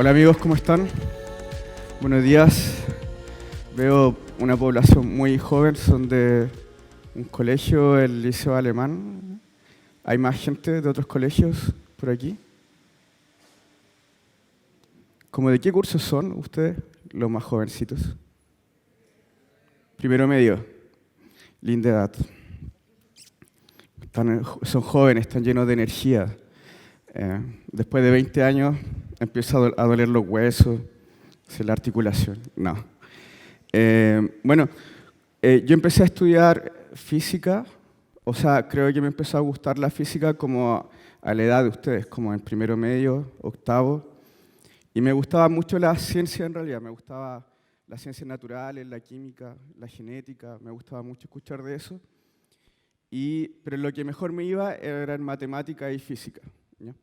Hola amigos, ¿cómo están? Buenos días. Veo una población muy joven, son de un colegio, el Liceo Alemán. ¿Hay más gente de otros colegios por aquí? ¿Cómo de qué cursos son ustedes, los más jovencitos? Primero medio, linda edad. Son jóvenes, están llenos de energía. Después de 20 años empieza a doler los huesos, la articulación. No. Bueno, yo empecé a estudiar física, o sea, creo que me empezó a gustar la física como a la edad de ustedes, como en primero medio, octavo, y me gustaba mucho la ciencia en realidad, me gustaba las ciencias naturales, la química, la genética, me gustaba mucho escuchar de eso, pero lo que mejor me iba era en matemática y física, ¿ya?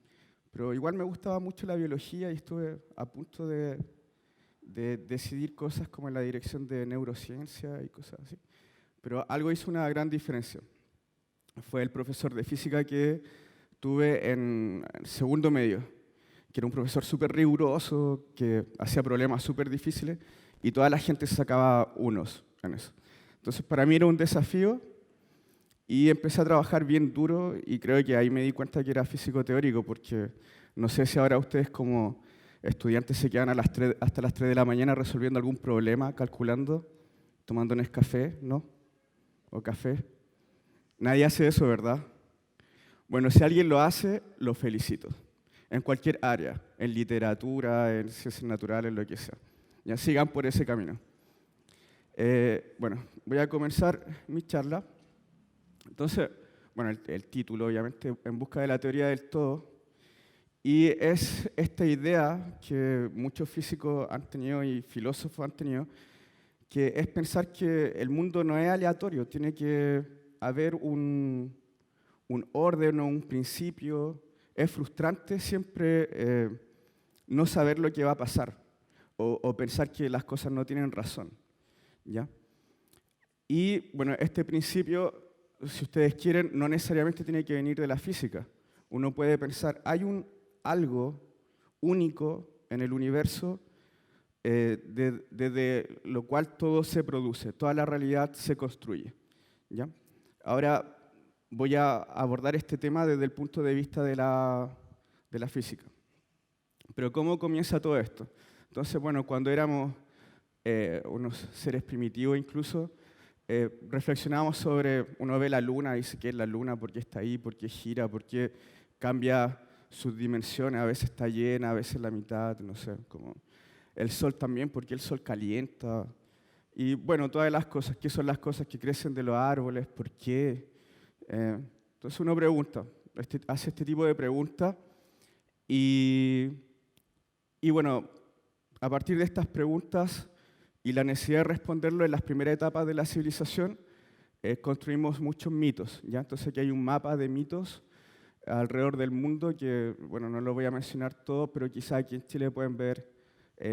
Pero igual me gustaba mucho la biología y estuve a punto de decidir cosas como en la dirección de neurociencia y cosas así. Pero algo hizo una gran diferencia. Fue el profesor de física que tuve en segundo medio, que era un profesor súper riguroso, que hacía problemas súper difíciles y toda la gente se sacaba unos en eso. Entonces para mí era un desafío y empecé a trabajar bien duro y creo que ahí me di cuenta que era físico teórico, porque no sé si ahora ustedes como estudiantes se quedan hasta las 3 de la mañana resolviendo algún problema, calculando, tomando Nescafé, ¿no? O café. Nadie hace eso, ¿verdad? Bueno, si alguien lo hace, lo felicito. En cualquier área, en literatura, en ciencias naturales, lo que sea. Ya sigan por ese camino. Bueno, voy a comenzar mi charla. Entonces, bueno, el título, obviamente, En busca de la teoría del todo. Y es esta idea que muchos físicos han tenido y filósofos han tenido, que es pensar que el mundo no es aleatorio, tiene que haber un orden o un principio. Es frustrante siempre no saber lo que va a pasar o pensar que las cosas no tienen razón, ¿ya? Y bueno, este principio, si ustedes quieren, no necesariamente tiene que venir de la física. Uno puede pensar, hay algo único en el universo desde lo cual todo se produce, toda la realidad se construye, ¿ya? Ahora voy a abordar este tema desde el punto de vista de la física. Pero ¿cómo comienza todo esto? Entonces, bueno, cuando éramos unos seres primitivos incluso, reflexionábamos sobre, uno ve la luna, dice qué es la luna, por qué está ahí, por qué gira, por qué cambia sus dimensiones, a veces está llena, a veces la mitad, no sé, como el sol también, por qué el sol calienta, y bueno, todas las cosas, qué son las cosas que crecen de los árboles, por qué. Entonces uno pregunta, hace este tipo de preguntas, y bueno, a partir de estas preguntas y la necesidad de responderlo en las primeras etapas de la civilización, construimos muchos mitos, ¿ya? Entonces aquí hay un mapa de mitos alrededor del mundo que, bueno, no lo voy a mencionar todo, pero quizá aquí en Chile pueden ver,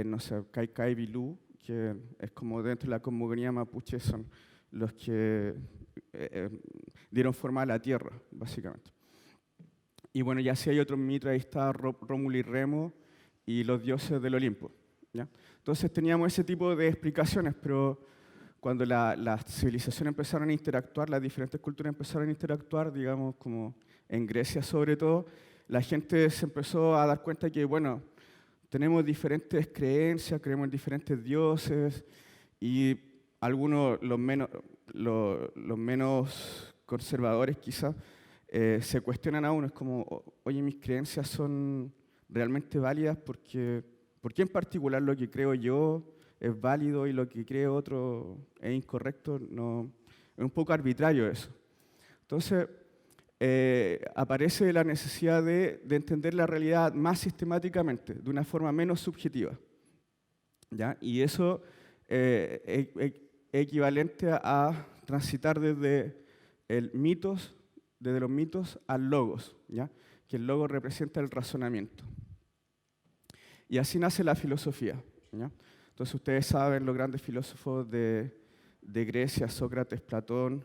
no sé, Cai Vilú, que es como dentro de la cosmogonía mapuche, son los que dieron forma a la Tierra, básicamente. Y bueno, ya sí hay otros mitos, ahí está Rómulo y Remo y los dioses del Olimpo, ¿ya? Entonces teníamos ese tipo de explicaciones, pero cuando las civilizaciones empezaron a interactuar, las diferentes culturas empezaron a interactuar, digamos, como en Grecia sobre todo, la gente se empezó a dar cuenta que, bueno, tenemos diferentes creencias, creemos en diferentes dioses, y algunos, los menos conservadores quizás, se cuestionan a uno, es como, oye, mis creencias son realmente válidas porque, ¿por qué en particular lo que creo yo es válido y lo que cree otro es incorrecto? No, es un poco arbitrario eso. Entonces, aparece la necesidad de entender la realidad más sistemáticamente, de una forma menos subjetiva, ¿ya? Y eso es equivalente a transitar desde los mitos al logos, ¿ya? Que el logos representa el razonamiento. Y así nace la filosofía, ¿ya? Entonces ustedes saben los grandes filósofos de Grecia, Sócrates, Platón,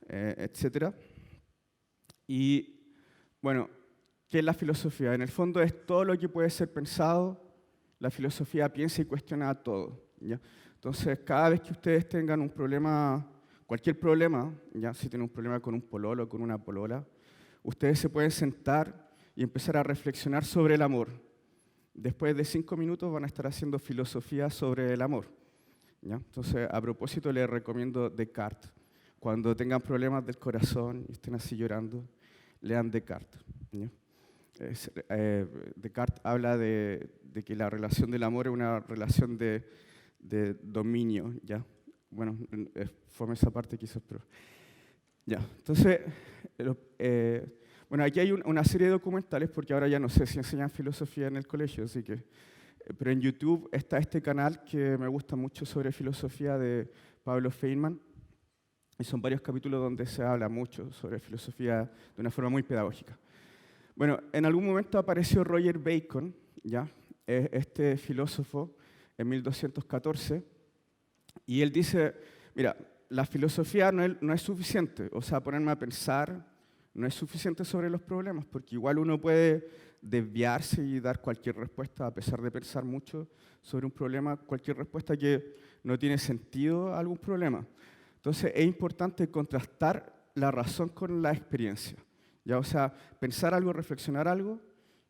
etc. Y bueno, ¿qué es la filosofía? En el fondo es todo lo que puede ser pensado La filosofía piensa y cuestiona todo, ¿ya? Entonces, cada vez que ustedes tengan un problema, cualquier problema, ya si tienen un problema con un pololo, con una polola, ustedes se pueden sentar y empezar a reflexionar sobre el amor. Después de 5 minutos van a estar haciendo filosofía sobre el amor, ¿ya? Entonces, a propósito, les recomiendo Descartes. Cuando tengan problemas del corazón y estén así llorando, lean Descartes, ¿ya? Descartes habla de que la relación del amor es una relación de dominio, ¿ya? Bueno, fue esa parte quizás, pero... Ya, entonces, bueno, aquí hay una serie de documentales, porque ahora ya no sé si enseñan filosofía en el colegio, así que... pero en YouTube está este canal que me gusta mucho sobre filosofía de Pablo Feynman, y son varios capítulos donde se habla mucho sobre filosofía de una forma muy pedagógica. Bueno, en algún momento apareció Roger Bacon, ¿ya? Este filósofo, en 1214, y él dice, mira, la filosofía no es suficiente, o sea, ponerme a pensar no es suficiente sobre los problemas, porque igual uno puede desviarse y dar cualquier respuesta, a pesar de pensar mucho sobre un problema, cualquier respuesta que no tiene sentido a algún problema. Entonces es importante contrastar la razón con la experiencia. ¿Ya? O sea, pensar algo, reflexionar algo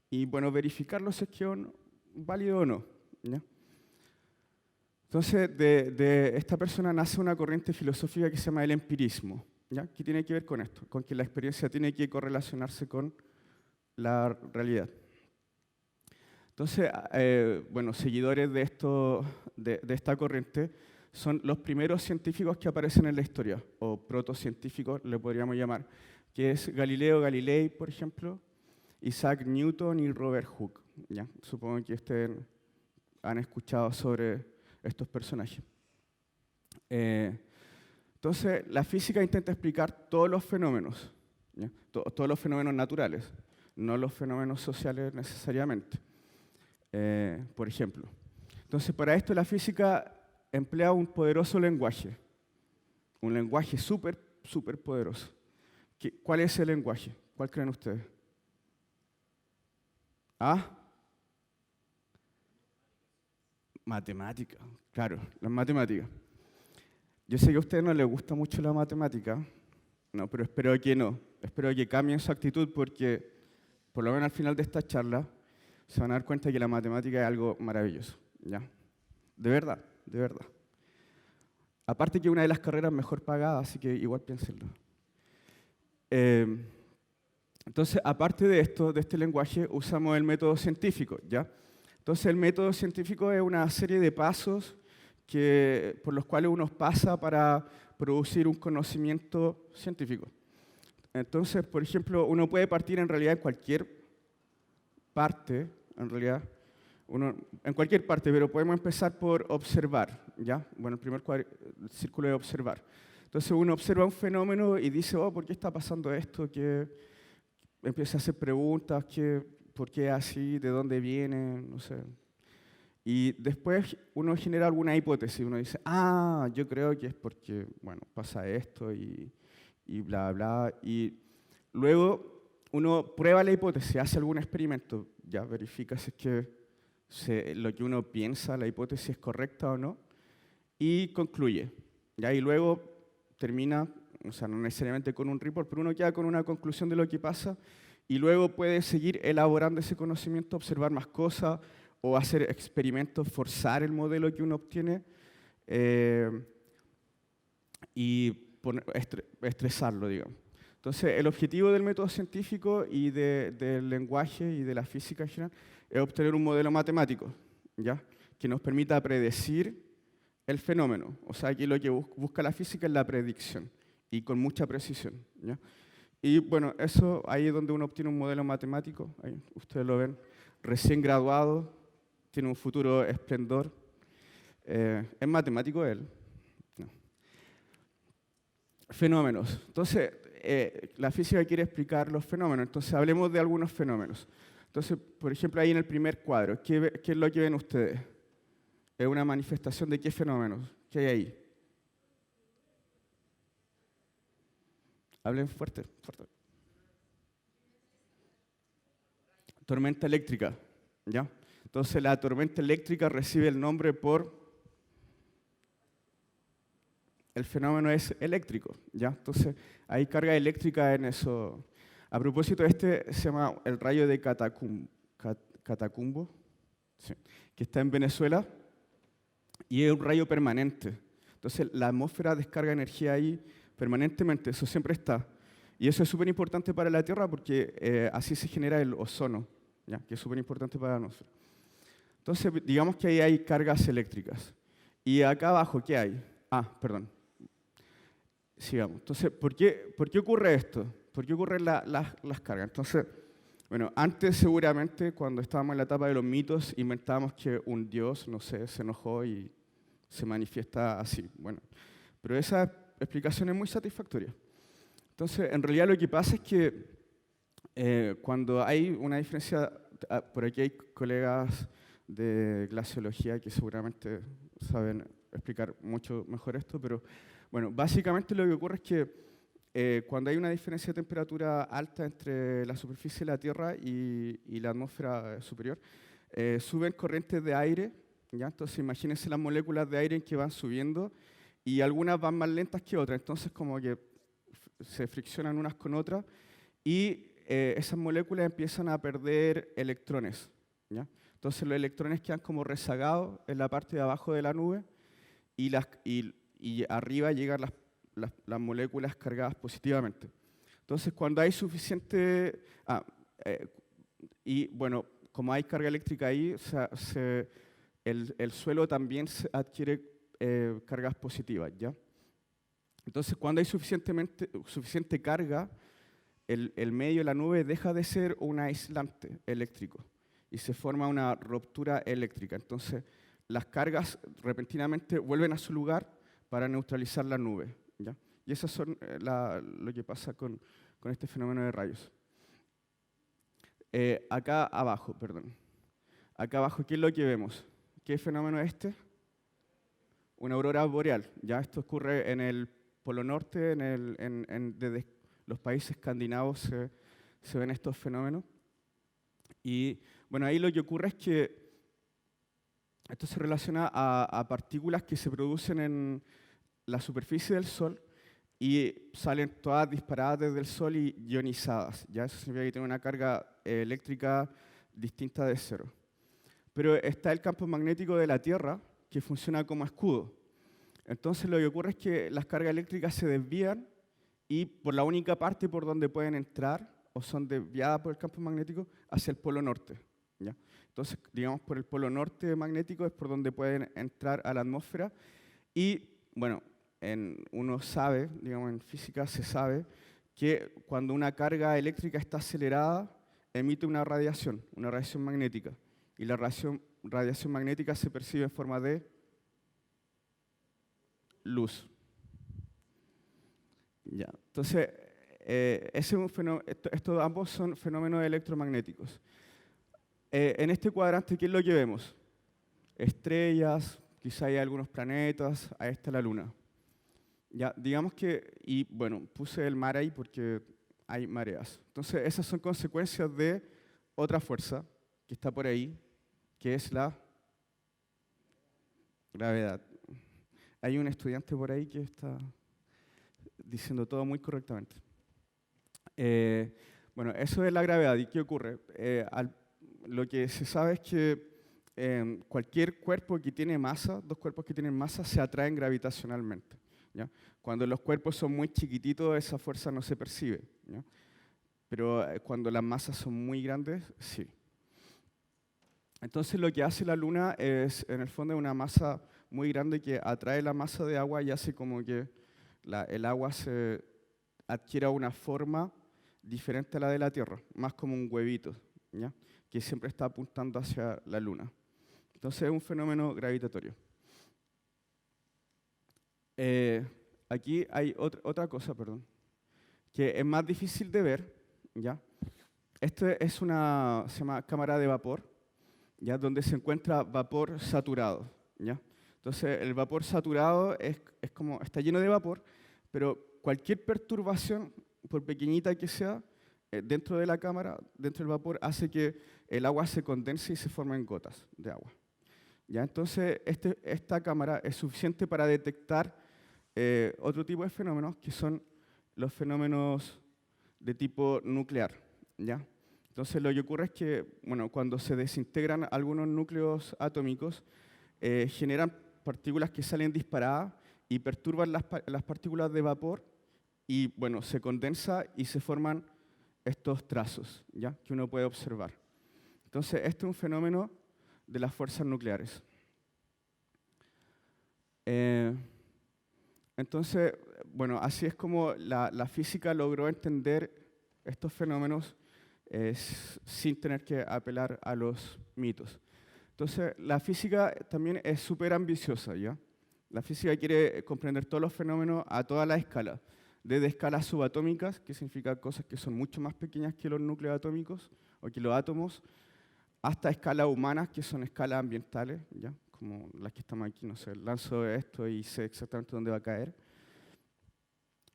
y, bueno, verificarlo si es que es válido o no. ¿Ya? Entonces, de esta persona nace una corriente filosófica que se llama el empirismo, ¿ya? Que tiene que ver con esto, con que la experiencia tiene que correlacionarse con la realidad. Entonces, bueno, seguidores de esta corriente son los primeros científicos que aparecen en la historia, o protocientíficos le podríamos llamar, que es Galileo Galilei, por ejemplo, Isaac Newton y Robert Hooke. ¿Ya? Supongo que ustedes han escuchado sobre estos personajes. Entonces, la física intenta explicar todos los fenómenos, ¿ya? Todos los fenómenos naturales, no los fenómenos sociales necesariamente. Por ejemplo. Entonces, para esto la física emplea un poderoso lenguaje, un lenguaje súper poderoso. ¿Cuál es el lenguaje? ¿Cuál creen ustedes? ¿Ah? Matemática, claro, las matemáticas. Yo sé que a ustedes no les gusta mucho la matemática, no, pero espero que no. Espero que cambien su actitud porque, por lo menos al final de esta charla, se van a dar cuenta que la matemática es algo maravilloso, ¿ya? De verdad, de verdad. Aparte que es una de las carreras mejor pagadas, así que igual piénsenlo. Entonces, aparte de esto, de este lenguaje, usamos el método científico, ¿ya? Entonces, el método científico es una serie de pasos por los cuales uno pasa para producir un conocimiento científico. Entonces, por ejemplo, uno puede partir en realidad en cualquier parte, en realidad, en cualquier parte, pero podemos empezar por observar, ¿ya? Bueno, el primer círculo es observar. Entonces uno observa un fenómeno y dice, oh, ¿por qué está pasando esto? Que empieza a hacer preguntas, ¿por qué así? ¿De dónde viene? No sé. Y después uno genera alguna hipótesis, uno dice, ah, yo creo que es porque, bueno, pasa esto y bla, bla. Y luego uno prueba la hipótesis, hace algún experimento, ya verifica si es que lo que uno piensa, la hipótesis es correcta o no, y concluye. ¿Ya? Y luego termina, o sea, no necesariamente con un report, pero uno queda con una conclusión de lo que pasa y luego puede seguir elaborando ese conocimiento, observar más cosas o hacer experimentos, forzar el modelo que uno obtiene y estresarlo, digamos. Entonces, el objetivo del método científico y del lenguaje y de la física en general es obtener un modelo matemático, ¿ya? Que nos permita predecir el fenómeno. O sea, aquí lo que busca la física es la predicción y con mucha precisión, ¿ya? Y bueno, eso ahí es donde uno obtiene un modelo matemático. Ahí ustedes lo ven, recién graduado, tiene un futuro esplendor. ¿Es matemático él? No. Fenómenos. Entonces, la física quiere explicar los fenómenos, entonces hablemos de algunos fenómenos. Entonces, por ejemplo, ahí en el primer cuadro, ¿qué es lo que ven ustedes? ¿Es una manifestación de qué fenómenos? ¿Qué hay ahí? Hablen fuerte, fuerte. Tormenta eléctrica, ¿ya? Entonces la tormenta eléctrica recibe el nombre por el fenómeno es eléctrico, ¿ya? Entonces hay carga eléctrica en eso. A propósito, este se llama el rayo de Catacumbo, sí, que está en Venezuela y es un rayo permanente. Entonces la atmósfera descarga energía ahí permanentemente, eso siempre está. Y eso es súper importante para la Tierra porque así se genera el ozono, ¿ya? Que es súper importante para la atmósfera. Entonces, digamos que ahí hay cargas eléctricas. Y acá abajo, ¿qué hay? Ah, perdón. Sigamos. Entonces, ¿por qué ocurre esto? ¿Por qué ocurren las cargas? Entonces, bueno, antes seguramente, cuando estábamos en la etapa de los mitos, inventábamos que un dios, no sé, se enojó y se manifiesta así. Bueno, pero esa explicación es muy satisfactoria. Entonces, en realidad lo que pasa es que cuando hay una diferencia, por aquí hay colegas de glaciología que seguramente saben explicar mucho mejor esto, pero bueno, básicamente lo que ocurre es que cuando hay una diferencia de temperatura alta entre la superficie de la Tierra y la atmósfera superior, suben corrientes de aire, ¿ya? Entonces imagínense las moléculas de aire que van subiendo y algunas van más lentas que otras, entonces como que se friccionan unas con otras y esas moléculas empiezan a perder electrones, ¿ya? Entonces los electrones quedan como rezagados en la parte de abajo de la nube y arriba llegan las moléculas cargadas positivamente. Entonces cuando hay suficiente... y bueno, como hay carga eléctrica ahí, o sea, el suelo también adquiere cargas positivas, ¿ya? Entonces cuando hay suficiente carga, el medio de la nube deja de ser un aislante eléctrico y se forma una ruptura eléctrica. Entonces, las cargas repentinamente vuelven a su lugar para neutralizar la nube, ¿ya? Y eso son lo que pasa con este fenómeno de rayos. Acá abajo, Acá abajo, ¿qué es lo que vemos? ¿Qué fenómeno es este? Una aurora boreal. ¿Ya? Esto ocurre en el Polo Norte, desde los países escandinavos se ven estos fenómenos. Y bueno, ahí lo que ocurre es que esto se relaciona a partículas que se producen en la superficie del Sol y salen todas disparadas desde el Sol y ionizadas. ¿Ya? Eso significa que tienen una carga eléctrica distinta de cero. Pero está el campo magnético de la Tierra que funciona como escudo. Entonces lo que ocurre es que las cargas eléctricas se desvían y por la única parte por donde pueden entrar o son desviadas por el campo magnético hacia el polo norte, ¿ya? Entonces, digamos, por el polo norte magnético es por donde pueden entrar a la atmósfera y, bueno, uno sabe, digamos, en física se sabe que cuando una carga eléctrica está acelerada emite una radiación magnética y la radiación magnética se percibe en forma de luz. Ya. Entonces, ese es un fenómeno, estos ambos son fenómenos electromagnéticos. En este cuadrante, ¿qué es lo que vemos? Estrellas, quizá hay algunos planetas, ahí está la Luna. Ya, digamos que, y bueno, puse el mar ahí porque hay mareas. Entonces, esas son consecuencias de otra fuerza que está por ahí, que es la gravedad. Hay un estudiante por ahí que está diciendo todo muy correctamente. Bueno, eso es la gravedad. ¿Y qué ocurre? Lo que se sabe es que cualquier cuerpo que tiene masa, dos cuerpos que tienen masa, se atraen gravitacionalmente, ¿ya? Cuando los cuerpos son muy chiquititos, esa fuerza no se percibe, ¿ya? Pero cuando las masas son muy grandes, sí. Entonces lo que hace la Luna es, en el fondo, una masa muy grande que atrae la masa de agua y hace como que el agua se adquiera una forma diferente a la de la Tierra, más como un huevito, ¿ya? Que siempre está apuntando hacia la Luna. Entonces es un fenómeno gravitatorio. Aquí hay otra cosa, que es más difícil de ver, ¿ya? Esto es se llama cámara de vapor, ¿ya? Donde se encuentra vapor saturado, ¿ya? Entonces el vapor saturado es está lleno de vapor, pero cualquier perturbación, por pequeñita que sea, dentro de la cámara, dentro del vapor, hace que el agua se condense y se formen gotas de agua. ¿Ya? Entonces, esta cámara es suficiente para detectar otro tipo de fenómenos, que son los fenómenos de tipo nuclear. ¿Ya? Entonces, lo que ocurre es que bueno, cuando se desintegran algunos núcleos atómicos, generan partículas que salen disparadas y perturban las partículas de vapor y bueno, se condensa y se forman estos trazos, ¿ya? Que uno puede observar. Entonces, este es un fenómeno de las fuerzas nucleares. Entonces, bueno, así es como la física logró entender estos fenómenos sin tener que apelar a los mitos. Entonces, la física también es súper ambiciosa, ¿ya? La física quiere comprender todos los fenómenos a toda la escala, desde escalas subatómicas, que significa cosas que son mucho más pequeñas que los núcleos atómicos o que los átomos, hasta escalas humanas, que son escalas ambientales, ¿ya? Como las que estamos aquí, no sé, lanzo esto y sé exactamente dónde va a caer,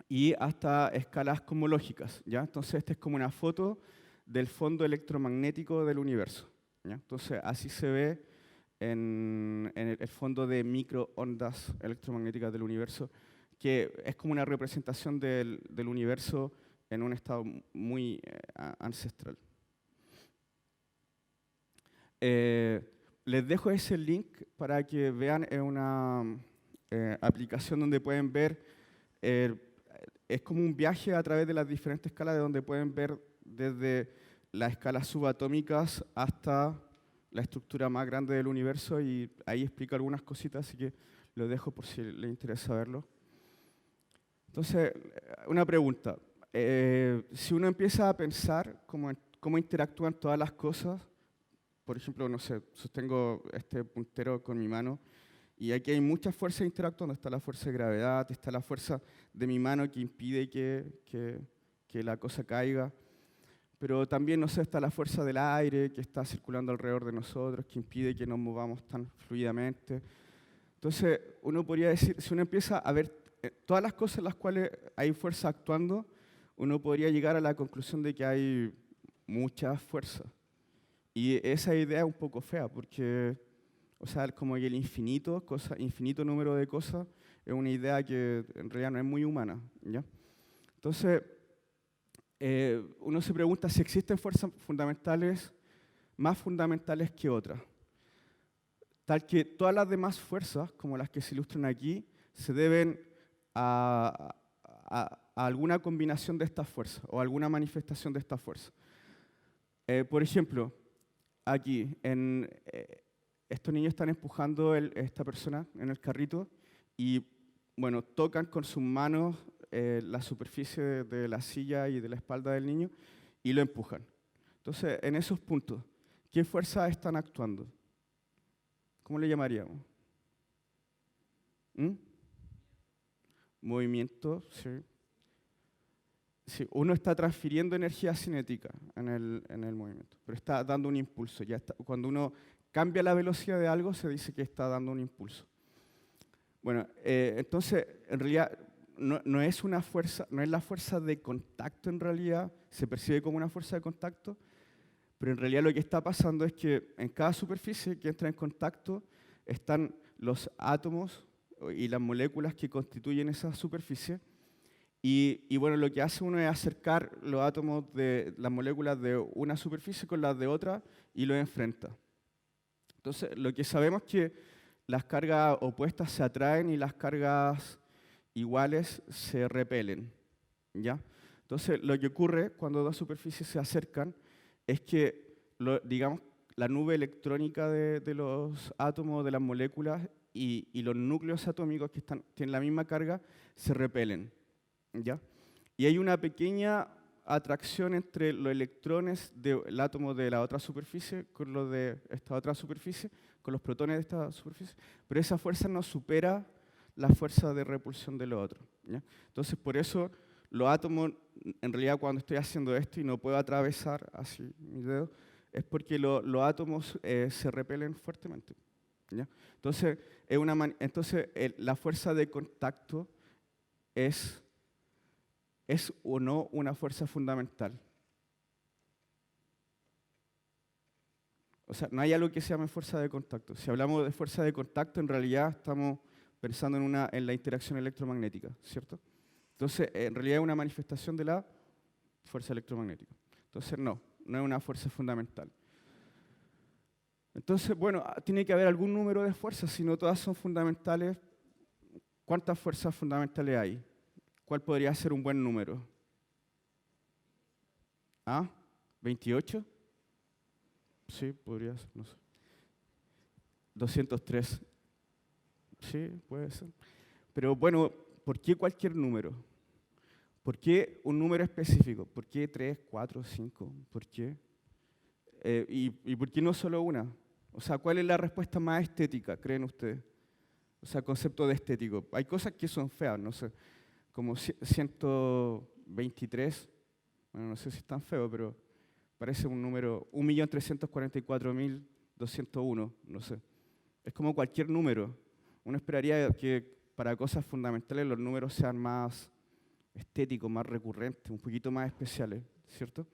y hasta escalas cosmológicas, ¿ya? Entonces, esta es como una foto del fondo electromagnético del universo, ¿ya? Entonces, así se ve en el fondo de microondas electromagnéticas del universo, que es como una representación del universo en un estado muy ancestral. Les dejo ese link para que vean una aplicación donde pueden ver, es como un viaje a través de las diferentes escalas, de donde pueden ver desde las escalas subatómicas hasta la estructura más grande del universo, y ahí explico algunas cositas, así que lo dejo por si les interesa verlo. Entonces, una pregunta. Si uno empieza a pensar cómo interactúan todas las cosas, por ejemplo, no sé, sostengo este puntero con mi mano y aquí hay muchas fuerzas interactuando. Está la fuerza de gravedad, está la fuerza de mi mano que impide que la cosa caiga. Pero también, no sé, está la fuerza del aire que está circulando alrededor de nosotros, que impide que nos movamos tan fluidamente. Entonces, uno podría decir, si uno empieza a ver todas las cosas en las cuales hay fuerza actuando, uno podría llegar a la conclusión de que hay muchas fuerzas. Y esa idea es un poco fea, porque, o sea, como que el infinito número de cosas es una idea que en realidad no es muy humana, ¿ya? Entonces, uno se pregunta si existen fuerzas fundamentales más fundamentales que otras, tal que todas las demás fuerzas, como las que se ilustran aquí, se deben a alguna combinación de estas fuerzas o alguna manifestación de estas fuerzas. Por ejemplo, aquí, estos niños están empujando esta persona en el carrito y, bueno, tocan con sus manos la superficie de la silla y de la espalda del niño y lo empujan. Entonces, en esos puntos, ¿qué fuerzas están actuando? ¿Cómo le llamaríamos? Movimiento, sí. Sí, uno está transfiriendo energía cinética en el movimiento, pero está dando un impulso. Cuando uno cambia la velocidad de algo, se dice que está dando un impulso. Bueno, entonces, en realidad, no es una fuerza, no es la fuerza de contacto en realidad, se percibe como una fuerza de contacto, pero en realidad lo que está pasando es que en cada superficie que entra en contacto están los átomos y las moléculas que constituyen esa superficie. Y bueno, lo que hace uno es acercar los átomos de las moléculas de una superficie con las de otra y los enfrenta. Entonces, lo que sabemos es que las cargas opuestas se atraen y las cargas iguales se repelen, ¿ya? Entonces, lo que ocurre cuando dos superficies se acercan es que, digamos, la nube electrónica de los átomos, de las moléculas y los núcleos atómicos que tienen la misma carga se repelen, ¿ya? Y hay una pequeña atracción entre los electrones del átomo de la otra superficie con los de esta otra superficie, con los protones de esta superficie, pero esa fuerza no supera la fuerza de repulsión de los otros, ¿ya? Entonces, por eso los átomos, en realidad cuando estoy haciendo esto y no puedo atravesar así mi dedo, es porque los átomos se repelen fuertemente, ¿ya? Entonces, la fuerza de contacto es o no una fuerza fundamental. O sea, no hay algo que se llame fuerza de contacto. Si hablamos de fuerza de contacto, en realidad estamos pensando en la interacción electromagnética, ¿cierto? Entonces, en realidad es una manifestación de la fuerza electromagnética. Entonces, no es una fuerza fundamental. Entonces, bueno, tiene que haber algún número de fuerzas, si no todas son fundamentales. ¿Cuántas fuerzas fundamentales hay? ¿Cuál podría ser un buen número? ¿Ah? ¿28? Sí, podría ser, no sé. 203. Sí, puede ser. Pero bueno, ¿por qué cualquier número? ¿Por qué un número específico? ¿Por qué 3, 4, 5? ¿Por qué? ¿Y por qué no solo una? O sea, ¿cuál es la respuesta más estética, creen ustedes? O sea, concepto de estético. Hay cosas que son feas, no sé, como 123, bueno, no sé si es tan feo, pero parece un número, 1.344.201, no sé. Es como cualquier número. Uno esperaría que para cosas fundamentales los números sean más estéticos, más recurrentes, un poquito más especiales, ¿cierto?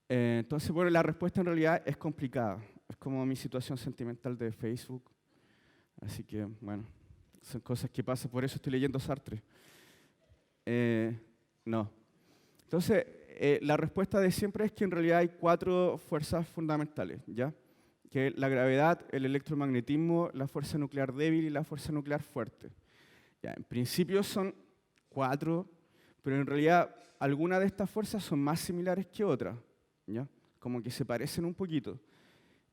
Entonces, bueno, la respuesta en realidad es complicada. Es como mi situación sentimental de Facebook. Así que, bueno, son cosas que pasan. Por eso estoy leyendo Sartre. No. Entonces, la respuesta de siempre es que en realidad hay 4 fuerzas fundamentales, ¿ya? Que es la gravedad, el electromagnetismo, la fuerza nuclear débil y la fuerza nuclear fuerte. Ya, en principio son 4, pero en realidad algunas de estas fuerzas son más similares que otras, ¿ya? Como que se parecen un poquito.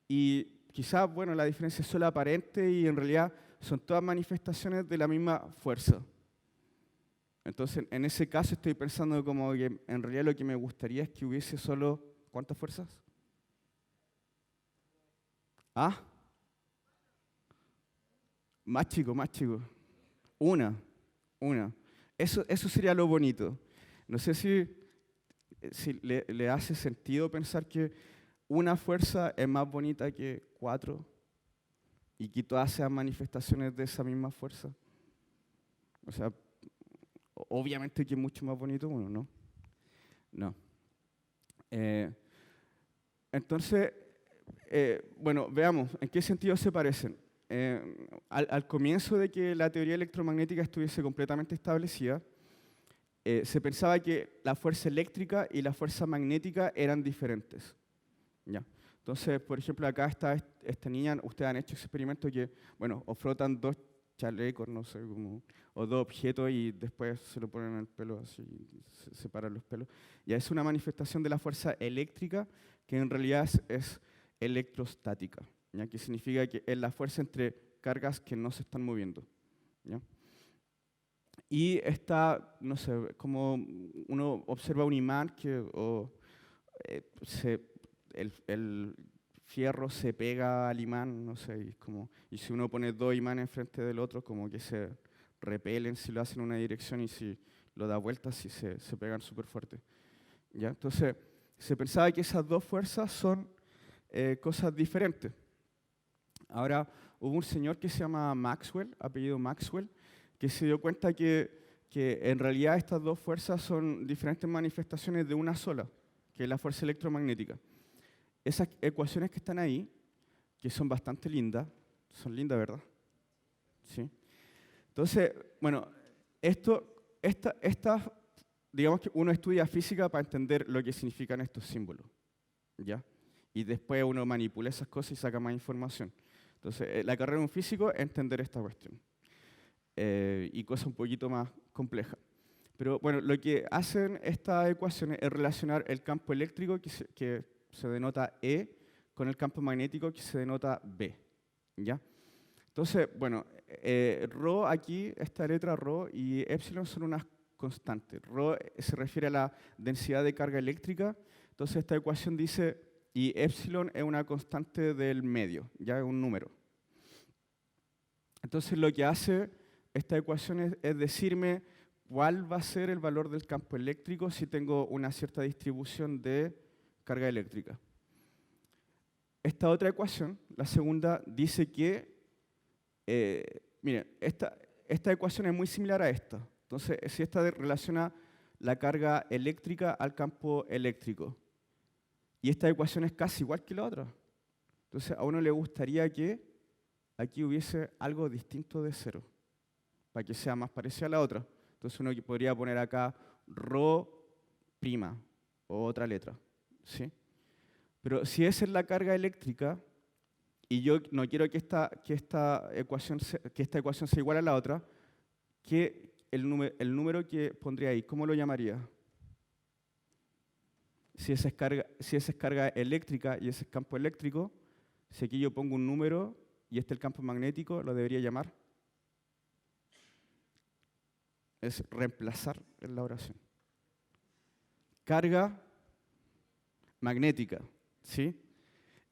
Y quizás, bueno, la diferencia es solo aparente y en realidad son todas manifestaciones de la misma fuerza. Entonces, en ese caso estoy pensando como que en realidad lo que me gustaría es que hubiese solo, ¿cuántas fuerzas? Ah, más chico, más chico. Una, una. Eso sería lo bonito. No sé si le hace sentido pensar que una fuerza es más bonita que 4 y que todas sean manifestaciones de esa misma fuerza. O sea, obviamente que es mucho más bonito uno, ¿no? No. Eh, entonces, bueno, veamos, ¿en qué sentido se parecen? Al comienzo de que la teoría electromagnética estuviese completamente establecida, se pensaba que la fuerza eléctrica y la fuerza magnética eran diferentes. ¿Ya? Entonces, por ejemplo, acá está esta niña, ustedes han hecho experimentos que, bueno, o frotan 2 chalecos, no sé, o 2 objetos y después se lo ponen en el pelo así, se separan los pelos. Ya es una manifestación de la fuerza eléctrica que en realidad es electrostática, ¿ya? Que significa que es la fuerza entre cargas que no se están moviendo, ¿ya? Y está, no sé, como uno observa un imán que el fierro se pega al imán, no sé, y si uno pone 2 imanes enfrente del otro, como que se repelen si lo hacen en una dirección y si lo da vuelta, si se pegan súper fuerte. ¿Ya? Entonces, se pensaba que esas 2 fuerzas son cosas diferentes. Ahora, hubo un señor que se llama Maxwell, apellido Maxwell, que se dio cuenta que en realidad estas 2 fuerzas son diferentes manifestaciones de una sola, que es la fuerza electromagnética. Esas ecuaciones que están ahí, que son bastante lindas, son lindas, ¿verdad? Sí. Entonces, bueno, digamos que uno estudia física para entender lo que significan estos símbolos, ¿ya? Y después uno manipula esas cosas y saca más información. Entonces, la carrera de un físico es entender esta cuestión. Y cosas un poquito más complejas. Pero bueno, lo que hacen estas ecuaciones es relacionar el campo eléctrico, que se denota E, con el campo magnético, que se denota B. ¿Ya? Entonces, bueno, ρ aquí, esta letra ρ y epsilon son unas constantes. Ρ se refiere a la densidad de carga eléctrica. Entonces, esta ecuación dice, y epsilon es una constante del medio, ya es un número. Entonces, lo que hace esta ecuación es decirme cuál va a ser el valor del campo eléctrico si tengo una cierta distribución de carga eléctrica. Esta otra ecuación, la segunda, dice que, miren, esta ecuación es muy similar a esta. Entonces, si esta relaciona la carga eléctrica al campo eléctrico. Y esta ecuación es casi igual que la otra. Entonces, a uno le gustaría que aquí hubiese algo distinto de cero, para que sea más parecida a la otra. Entonces, uno podría poner acá rho prima, o otra letra, ¿sí? Pero si esa es la carga eléctrica, y yo no quiero que esta ecuación sea igual a la otra, ¿qué el número que pondría ahí, ¿cómo lo llamaría? Si esa es carga eléctrica y ese es campo eléctrico, si aquí yo pongo un número y este es el campo magnético, lo debería llamar. Es reemplazar en la oración. Carga magnética, ¿sí?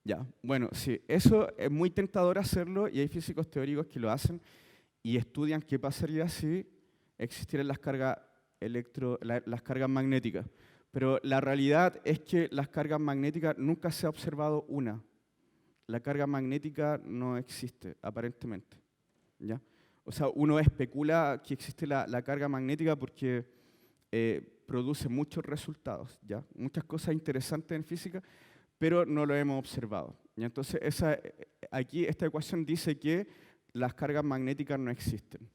Ya, bueno, sí, eso es muy tentador hacerlo y hay físicos teóricos que lo hacen y estudian qué pasaría si existieran las cargas las cargas magnéticas. Pero la realidad es que las cargas magnéticas nunca se ha observado una. La carga magnética no existe, aparentemente, ¿ya? O sea, uno especula que existe la carga magnética porque produce muchos resultados, ¿ya? Muchas cosas interesantes en física, pero no lo hemos observado. ¿Ya? Entonces, aquí esta ecuación dice que las cargas magnéticas no existen.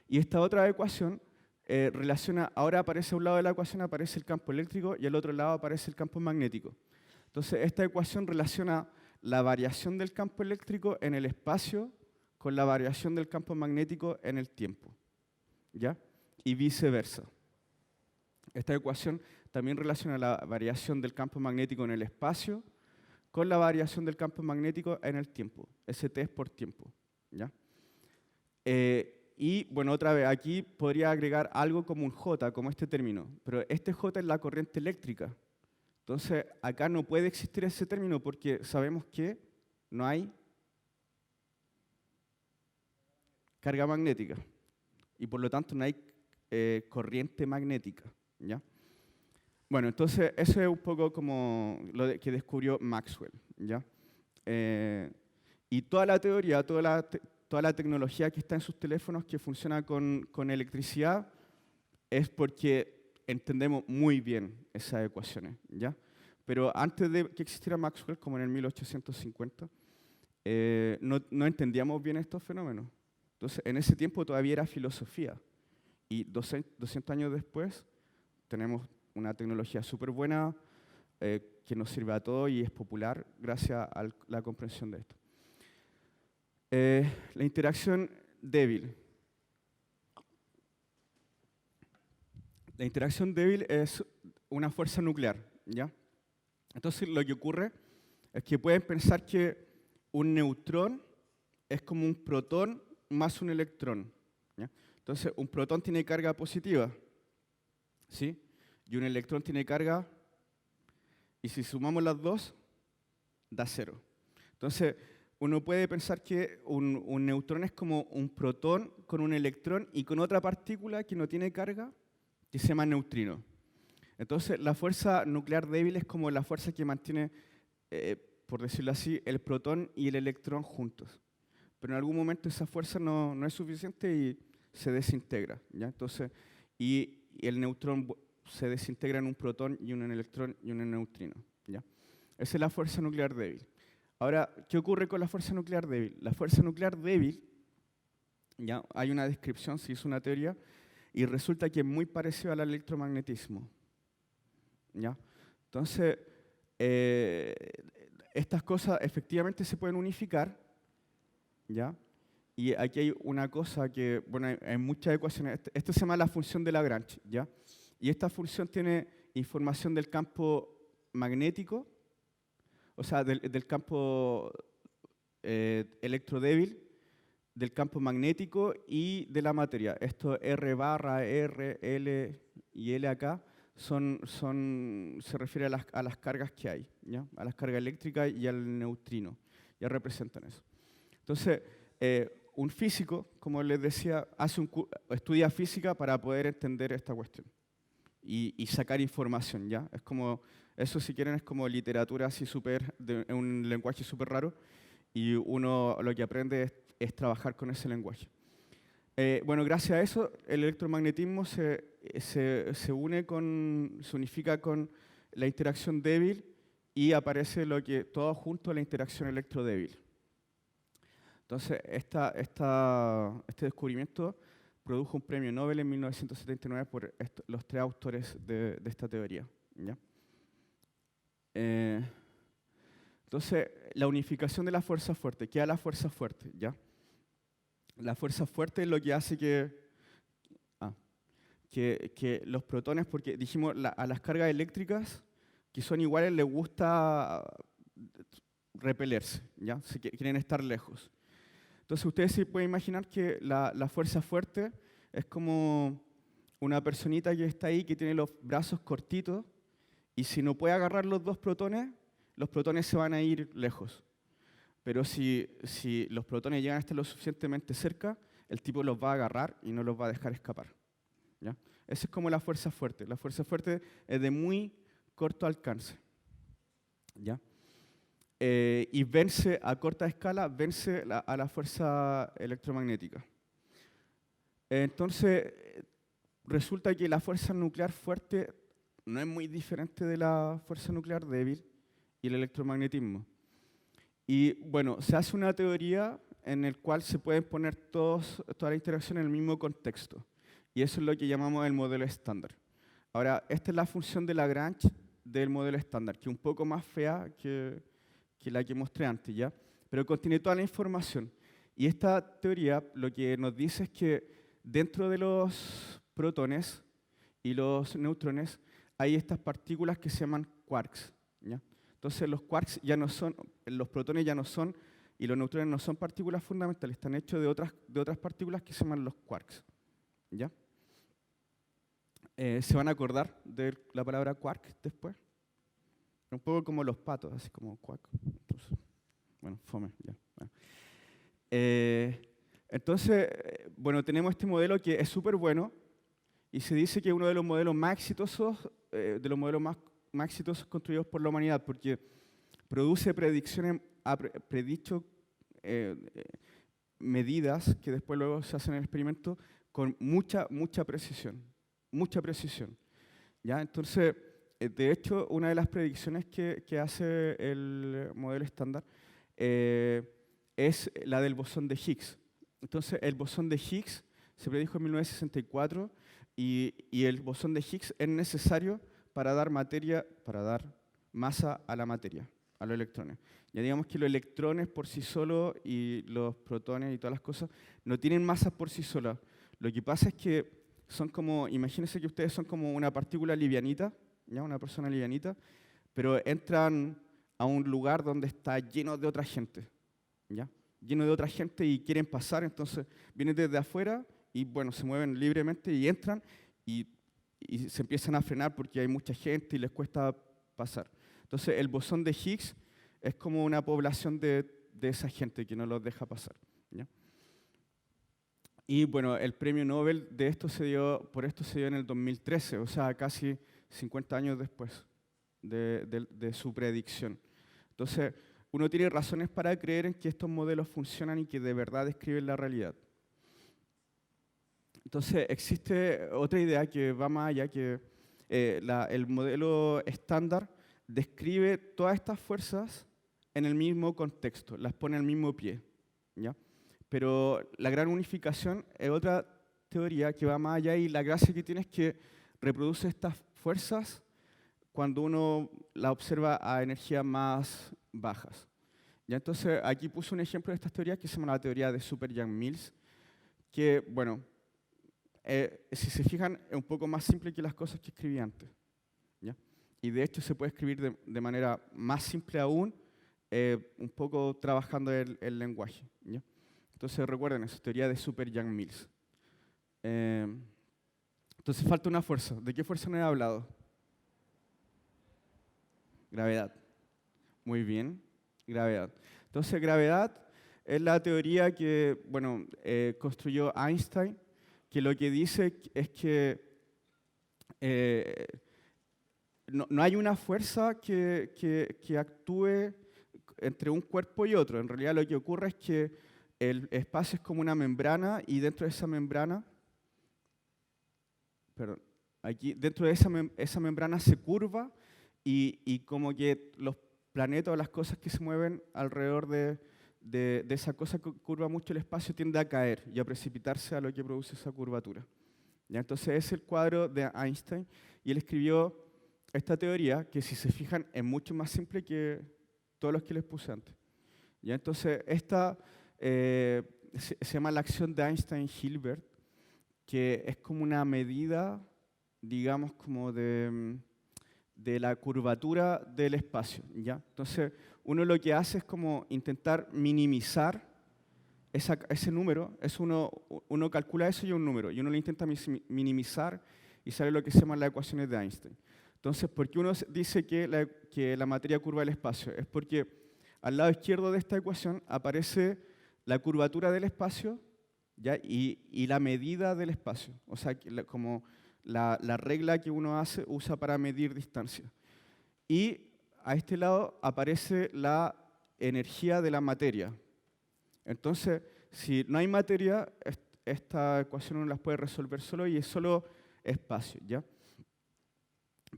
Y esta otra ecuación relaciona, ahora aparece a un lado de la ecuación aparece el campo eléctrico y al otro lado aparece el campo magnético. Entonces, esta ecuación relaciona la variación del campo eléctrico en el espacio con la variación del campo magnético en el tiempo, ¿ya? Y viceversa. Esta ecuación también relaciona la variación del campo magnético en el espacio con la variación del campo magnético en el tiempo. St es por tiempo, ¿ya? Y bueno, otra vez, aquí podría agregar algo como un J, como este término, pero este J es la corriente eléctrica. Entonces, acá no puede existir ese término porque sabemos que no hay carga magnética y por lo tanto no hay corriente magnética, ¿ya? Bueno, entonces eso es un poco como lo que descubrió Maxwell, ¿ya? Y toda la teoría, toda la tecnología que está en sus teléfonos que funciona con electricidad es porque entendemos muy bien esas ecuaciones, ¿ya? Pero antes de que existiera Maxwell, como en el 1850, no entendíamos bien estos fenómenos. Entonces, en ese tiempo todavía era filosofía. Y 200 años después tenemos una tecnología súper buena que nos sirve a todos y es popular gracias a la comprensión de esto. La interacción débil. La interacción débil es una fuerza nuclear, ¿ya? Entonces, lo que ocurre es que pueden pensar que un neutrón es como un protón más un electrón, ¿ya? Entonces, un protón tiene carga positiva, ¿sí? Y un electrón tiene carga, y si sumamos las dos, da cero. Entonces, uno puede pensar que un neutrón es como un protón con un electrón y con otra partícula que no tiene carga, que se llama neutrino. Entonces, la fuerza nuclear débil es como la fuerza que mantiene, por decirlo así, el protón y el electrón juntos. Pero en algún momento esa fuerza no es suficiente y se desintegra, ¿ya? Entonces, y el neutrón se desintegra en un protón y un electrón y un neutrino, ¿ya? Esa es la fuerza nuclear débil. Ahora, ¿qué ocurre con la fuerza nuclear débil? La fuerza nuclear débil, ¿ya? Hay una descripción, se hizo una teoría, y resulta que es muy parecido al electromagnetismo, ¿ya? Entonces, estas cosas efectivamente se pueden unificar, ¿ya? Y aquí hay una cosa que, bueno, hay muchas ecuaciones. Esto se llama la función de Lagrange, ¿ya? Y esta función tiene información del campo magnético, o sea, del campo electrodébil, del campo magnético y de la materia. Esto R barra, R, L y L acá se refiere a las cargas que hay, ¿ya? A las cargas eléctricas y al neutrino. Ya representan eso. Entonces, un físico, como les decía, estudia física para poder entender esta cuestión y sacar información, ¿ya? Es como, eso si quieren es como literatura así en un lenguaje súper raro y uno lo que aprende es trabajar con ese lenguaje. Bueno, gracias a eso, el electromagnetismo se unifica con la interacción débil y aparece todo junto la interacción electrodébil. Entonces, este descubrimiento produjo un premio Nobel en 1979 por los tres autores de esta teoría. ¿Ya? Entonces, la unificación de la fuerza fuerte. ¿Qué es la fuerza fuerte? ¿Ya? La fuerza fuerte es lo que hace que los protones, porque dijimos a las cargas eléctricas que son iguales les gusta repelerse, ¿ya? Quieren estar lejos. Entonces ustedes se pueden imaginar que la fuerza fuerte es como una personita que está ahí que tiene los brazos cortitos y si no puede agarrar los protones se van a ir lejos. Pero si los protones llegan a estar lo suficientemente cerca, el tipo los va a agarrar y no los va a dejar escapar. ¿Ya? Esa es como la fuerza fuerte. La fuerza fuerte es de muy corto alcance. ¿Ya? Y vence a corta escala, vence a la fuerza electromagnética. Entonces, resulta que la fuerza nuclear fuerte no es muy diferente de la fuerza nuclear débil y el electromagnetismo. Y bueno, se hace una teoría en la cual se pueden poner toda la interacción en el mismo contexto. Y eso es lo que llamamos el modelo estándar. Ahora, esta es la función de Lagrange del modelo estándar, que es un poco más fea que la que mostré antes, ¿ya? Pero contiene toda la información. Y esta teoría lo que nos dice es que dentro de los protones y los neutrones hay estas partículas que se llaman quarks, ¿ya? Entonces los quarks ya no son, los protones ya no son, y los neutrones no son partículas fundamentales, están hechos de otras partículas que se llaman los quarks, ¿ya? ¿Se van a acordar de la palabra quark después? Un poco como los patos, así como cuac. Entonces, bueno, fome, ya. Bueno. Entonces, bueno, tenemos este modelo que es súper bueno y se dice que es uno de los modelos más exitosos, más exitosos construidos por la humanidad, porque produce predicciones, ha predicho medidas que después luego se hacen en el experimento con mucha precisión, mucha precisión. ¿Ya? Entonces, de hecho, una de las predicciones que hace el modelo estándar es la del bosón de Higgs. Entonces, el bosón de Higgs se predijo en 1964 y el bosón de Higgs es necesario para dar masa a la materia, a los electrones. Ya digamos que los electrones por sí solos y los protones y todas las cosas no tienen masa por sí solas. Lo que pasa es que son como, imagínense que ustedes son como una partícula livianita, ¿ya? Una persona livianita, pero entran a un lugar donde está lleno de otra gente, ¿ya? Lleno de otra gente y quieren pasar, entonces vienen desde afuera y bueno, se mueven libremente y entran y se empiezan a frenar porque hay mucha gente y les cuesta pasar. Entonces el bosón de Higgs es como una población de esa gente que no los deja pasar, ¿ya? Y bueno, el premio Nobel por esto se dio en el 2013, o sea, casi 50 años después de su predicción. Entonces, uno tiene razones para creer en que estos modelos funcionan y que de verdad describen la realidad. Entonces, existe otra idea que va más allá, que el modelo estándar describe todas estas fuerzas en el mismo contexto, las pone al mismo pie, ¿ya? Pero la gran unificación es otra teoría que va más allá y la gracia que tiene es que reproduce estas fuerzas cuando uno la observa a energías más bajas. ¿Ya? Entonces, aquí puse un ejemplo de estas teorías que se llama la teoría de Super-Yang-Mills, que, bueno, si se fijan, es un poco más simple que las cosas que escribí antes, ¿ya? Y de hecho se puede escribir de manera más simple aún, un poco trabajando el lenguaje, ¿ya? Entonces recuerden esa teoría de Super-Yang-Mills. Entonces falta una fuerza. ¿De qué fuerza no he hablado? Gravedad. Muy bien, gravedad. Entonces gravedad es la teoría que, bueno, construyó Einstein, que lo que dice es que no hay una fuerza que actúe entre un cuerpo y otro. En realidad lo que ocurre es que el espacio es como una membrana y dentro de esa membrana, dentro de esa membrana se curva y como que los planetas o las cosas que se mueven alrededor de esa cosa que curva mucho el espacio tiende a caer y a precipitarse a lo que produce esa curvatura. ¿Ya? Entonces es el cuadro de Einstein y él escribió esta teoría que, si se fijan, es mucho más simple que todos los que les puse antes. ¿Ya? Entonces esta se llama la acción de Einstein-Hilbert, que es como una medida, digamos, como de la curvatura del espacio, ¿ya? Entonces, uno lo que hace es como intentar minimizar ese número. Uno calcula eso y un número, y uno lo intenta minimizar y sale lo que se llaman las ecuaciones de Einstein. Entonces, ¿por qué uno dice que la materia curva el espacio? Es porque al lado izquierdo de esta ecuación aparece la curvatura del espacio, ¿ya? Y la medida del espacio, o sea, como la regla que uno usa para medir distancia. Y a este lado aparece la energía de la materia. Entonces, si no hay materia, esta ecuación uno las puede resolver solo y es solo espacio, ¿ya?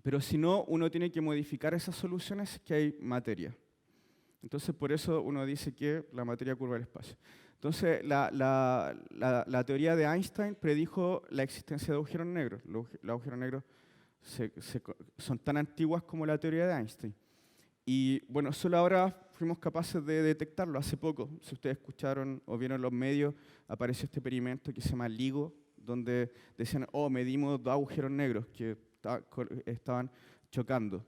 Pero si no, uno tiene que modificar esas soluciones que hay materia. Entonces, por eso uno dice que la materia curva el espacio. Entonces, la teoría de Einstein predijo la existencia de agujeros negros. Los agujeros negros son tan antiguas como la teoría de Einstein. Y bueno, solo ahora fuimos capaces de detectarlo. Hace poco, si ustedes escucharon o vieron en los medios, apareció este experimento que se llama LIGO, donde decían, medimos 2 agujeros negros que estaban chocando.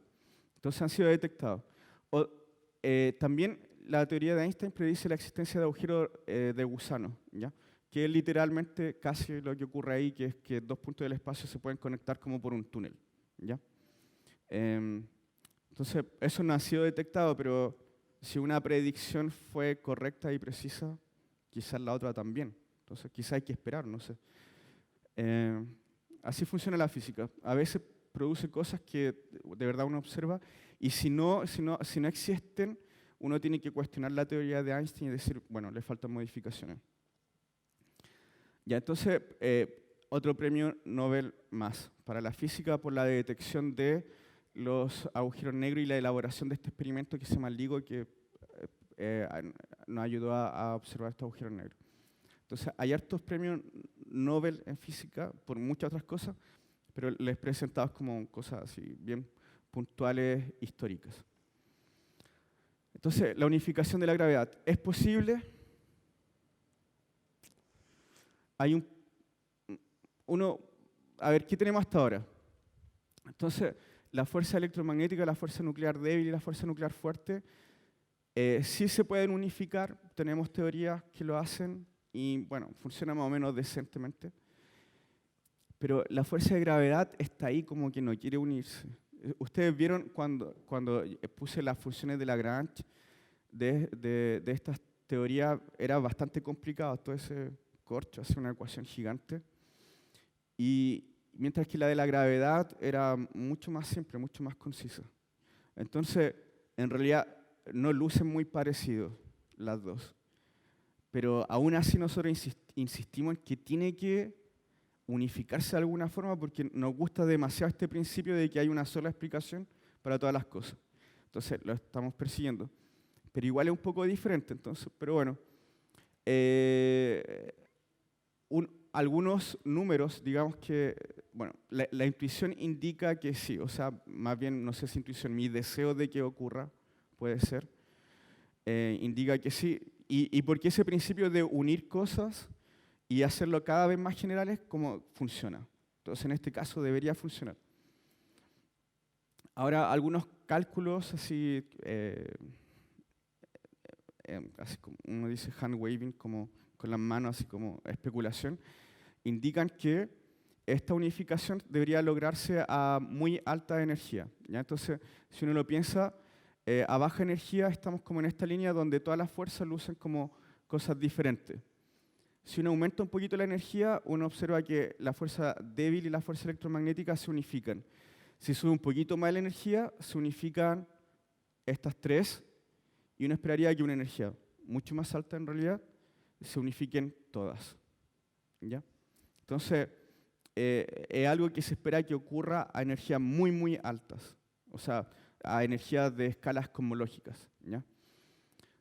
Entonces han sido detectados. También la teoría de Einstein predice la existencia de agujeros de gusano, ¿ya? Que es literalmente casi lo que ocurre ahí, que es que 2 puntos del espacio se pueden conectar como por un túnel, ¿ya? Entonces, eso no ha sido detectado, pero si una predicción fue correcta y precisa, quizás la otra también. Entonces, quizás hay que esperar, no sé. Así funciona la física. A veces produce cosas que de verdad uno observa, y si no existen, uno tiene que cuestionar la teoría de Einstein y decir, bueno, le faltan modificaciones. Ya, entonces, otro premio Nobel más para la física por la detección de los agujeros negros y la elaboración de este experimento que se llama LIGO, que nos ayudó a observar estos agujeros negros. Entonces, hay hartos premios Nobel en física por muchas otras cosas, pero les presentamos como cosas así bien puntuales, históricas. Entonces, la unificación de la gravedad, ¿es posible? Hay a ver, ¿qué tenemos hasta ahora? Entonces, la fuerza electromagnética, la fuerza nuclear débil y la fuerza nuclear fuerte sí se pueden unificar, tenemos teorías que lo hacen y, bueno, funciona más o menos decentemente. Pero la fuerza de gravedad está ahí como que no quiere unirse. Ustedes vieron cuando puse las funciones de Lagrange de estas teorías, era bastante complicado, todo ese corcho, hacer una ecuación gigante. Y mientras que la de la gravedad era mucho más simple, mucho más concisa. Entonces, en realidad, no lucen muy parecidos las dos. Pero aún así nosotros insistimos en que tiene que unificarse de alguna forma porque nos gusta demasiado este principio de que hay una sola explicación para todas las cosas. Entonces, lo estamos persiguiendo. Pero igual es un poco diferente, entonces, pero bueno. Algunos números, digamos que, bueno, la intuición indica que sí, o sea, más bien, no sé si intuición, mi deseo de que ocurra, puede ser, indica que sí. ¿Y por qué ese principio de unir cosas y hacerlo cada vez más generales, cómo funciona? Entonces, en este caso, debería funcionar. Ahora, algunos cálculos así como uno dice hand waving, como con las manos, así como especulación, indican que esta unificación debería lograrse a muy alta energía, ¿ya? Entonces, si uno lo piensa, a baja energía estamos como en esta línea donde todas las fuerzas lucen como cosas diferentes. Si uno aumenta un poquito la energía, uno observa que la fuerza débil y la fuerza electromagnética se unifican. Si sube un poquito más la energía, se unifican estas tres, y uno esperaría que una energía mucho más alta en realidad se unifiquen todas, ¿ya? Entonces, es algo que se espera que ocurra a energías muy, muy altas. O sea, a energías de escalas cosmológicas, ¿ya?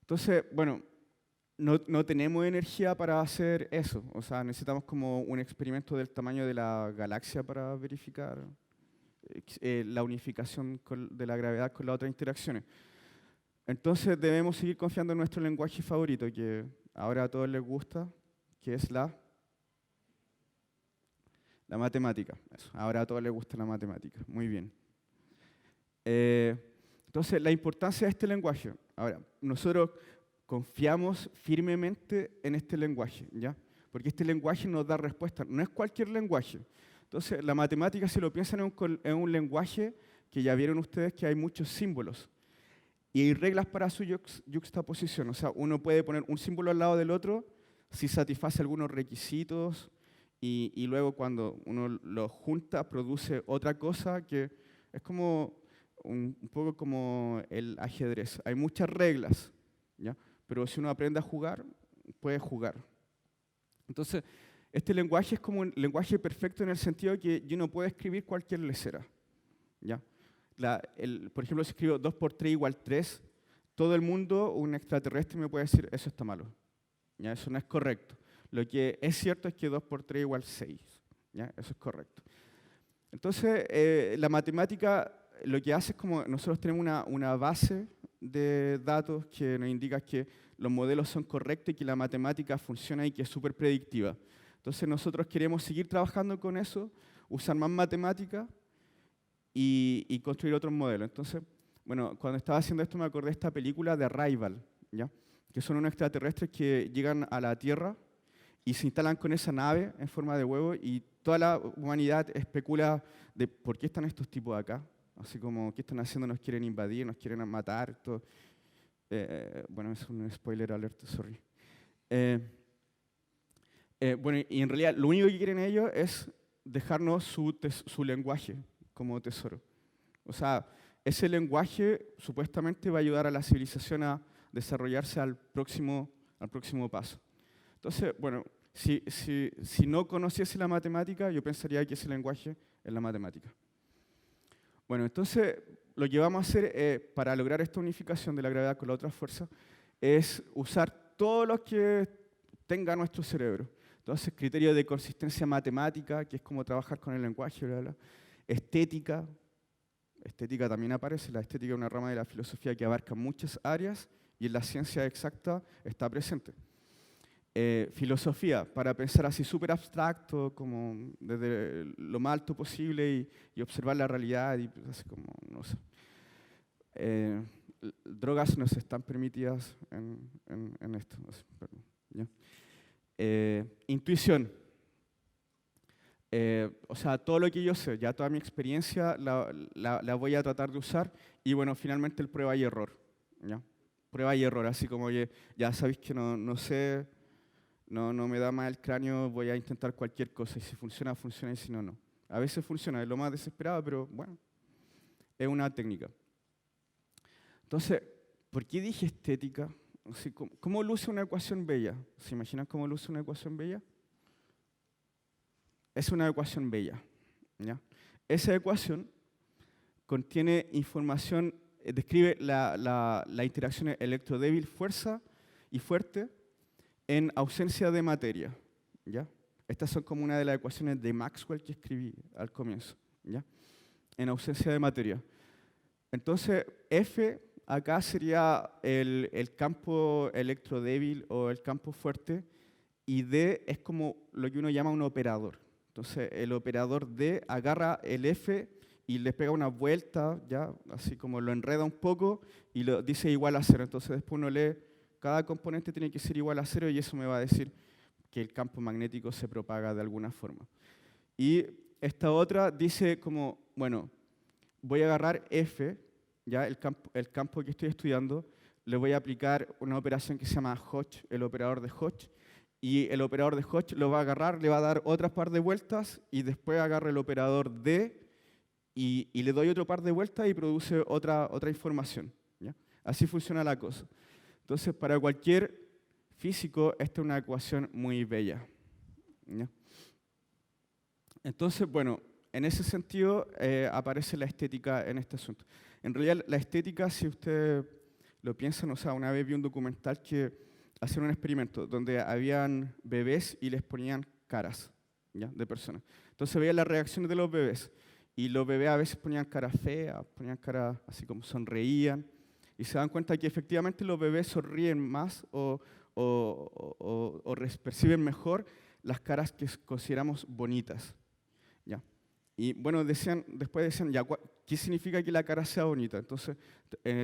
Entonces, bueno, no tenemos energía para hacer eso. O sea, necesitamos como un experimento del tamaño de la galaxia para verificar la unificación de la gravedad con las otras interacciones. Entonces debemos seguir confiando en nuestro lenguaje favorito, que ahora a todos les gusta, que es la matemática. Eso, ahora a todos les gusta la matemática. Muy bien. Entonces, la importancia de este lenguaje. Ahora, nosotros confiamos firmemente en este lenguaje, ¿ya? Porque este lenguaje nos da respuesta. No es cualquier lenguaje. Entonces, la matemática, si lo piensan, es un lenguaje que ya vieron ustedes que hay muchos símbolos. Y hay reglas para su yuxtaposición. O sea, uno puede poner un símbolo al lado del otro si satisface algunos requisitos y luego cuando uno lo junta produce otra cosa que es como un poco como el ajedrez. Hay muchas reglas, ¿ya? Pero si uno aprende a jugar, puede jugar. Entonces, este lenguaje es como un lenguaje perfecto en el sentido de que yo no puedo escribir cualquier lecera, ¿ya? Por ejemplo, si escribo 2 por 3 igual 3, todo el mundo, un extraterrestre, me puede decir, eso está malo, ¿ya? Eso no es correcto. Lo que es cierto es que 2 por 3 igual 6, ¿ya? Eso es correcto. Entonces, la matemática lo que hace es como nosotros tenemos una base de datos que nos indica que los modelos son correctos y que la matemática funciona y que es súper predictiva. Entonces, nosotros queremos seguir trabajando con eso, usar más matemática y construir otros modelos. Entonces, bueno, cuando estaba haciendo esto me acordé de esta película de Arrival, ¿ya? Que son unos extraterrestres que llegan a la Tierra y se instalan con esa nave en forma de huevo y toda la humanidad especula de por qué están estos tipos acá. Así como, ¿qué están haciendo? Nos quieren invadir, nos quieren matar. Todo. Bueno, es un spoiler alert, sorry. Bueno, y en realidad lo único que quieren ellos es dejarnos su lenguaje como tesoro. O sea, ese lenguaje supuestamente va a ayudar a la civilización a desarrollarse al próximo paso. Entonces, bueno, si no conociese la matemática, yo pensaría que ese lenguaje es la matemática. Bueno, entonces lo que vamos a hacer para lograr esta unificación de la gravedad con la otra fuerza es usar todo lo que tenga nuestro cerebro. Entonces, criterio de consistencia matemática, que es como trabajar con el lenguaje, bla, bla. Estética también aparece. La estética es una rama de la filosofía que abarca muchas áreas y en la ciencia exacta está presente. Filosofía, para pensar así súper abstracto, como desde lo más alto posible y observar la realidad y así como, no sé. Drogas no están permitidas en esto. Perdón, ¿ya? Intuición. O sea, todo lo que yo sé, ya toda mi experiencia la voy a tratar de usar y bueno, finalmente el prueba y error, ¿ya? Prueba y error, así como ya sabéis que no sé, no me da más el cráneo, voy a intentar cualquier cosa y si funciona, funciona y si no, no. A veces funciona, es lo más desesperado, pero bueno, es una técnica. Entonces, ¿por qué dije estética? O sea, ¿cómo luce una ecuación bella? ¿Se imaginan cómo luce una ecuación bella? Es una ecuación bella, ¿ya? Esa ecuación contiene información, describe la interacción electrodébil, fuerza y fuerte en ausencia de materia, ¿ya? Estas son como una de las ecuaciones de Maxwell que escribí al comienzo, ¿ya? En ausencia de materia. Entonces, F acá sería el campo electrodébil o el campo fuerte y D es como lo que uno llama un operador. Entonces, el operador D agarra el F y le pega una vuelta, ¿ya? Así como lo enreda un poco y lo dice igual a 0. Entonces, después uno lee, cada componente tiene que ser igual a 0 y eso me va a decir que el campo magnético se propaga de alguna forma. Y esta otra dice como, bueno, voy a agarrar F, ¿ya? El campo que estoy estudiando, le voy a aplicar una operación que se llama Hodge, el operador de Hodge, y el operador de Hodge lo va a agarrar, le va a dar otras par de vueltas y después agarra el operador D y le doy otro par de vueltas y produce otra información, ¿ya? Así funciona la cosa. Entonces, para cualquier físico, esta es una ecuación muy bella, ¿ya? Entonces, bueno, en ese sentido aparece la estética en este asunto. En realidad, la estética, si usted lo piensa, o sea, una vez vi un documental que hacían un experimento donde habían bebés y les ponían caras, ¿ya?, de personas. Entonces veían las reacciones de los bebés. Y los bebés a veces ponían cara fea, ponían cara así como sonreían. Y se dan cuenta que efectivamente los bebés sonríen más o perciben mejor las caras que consideramos bonitas. ¿Ya? Y bueno, después decían, ya, ¿qué significa que la cara sea bonita? Entonces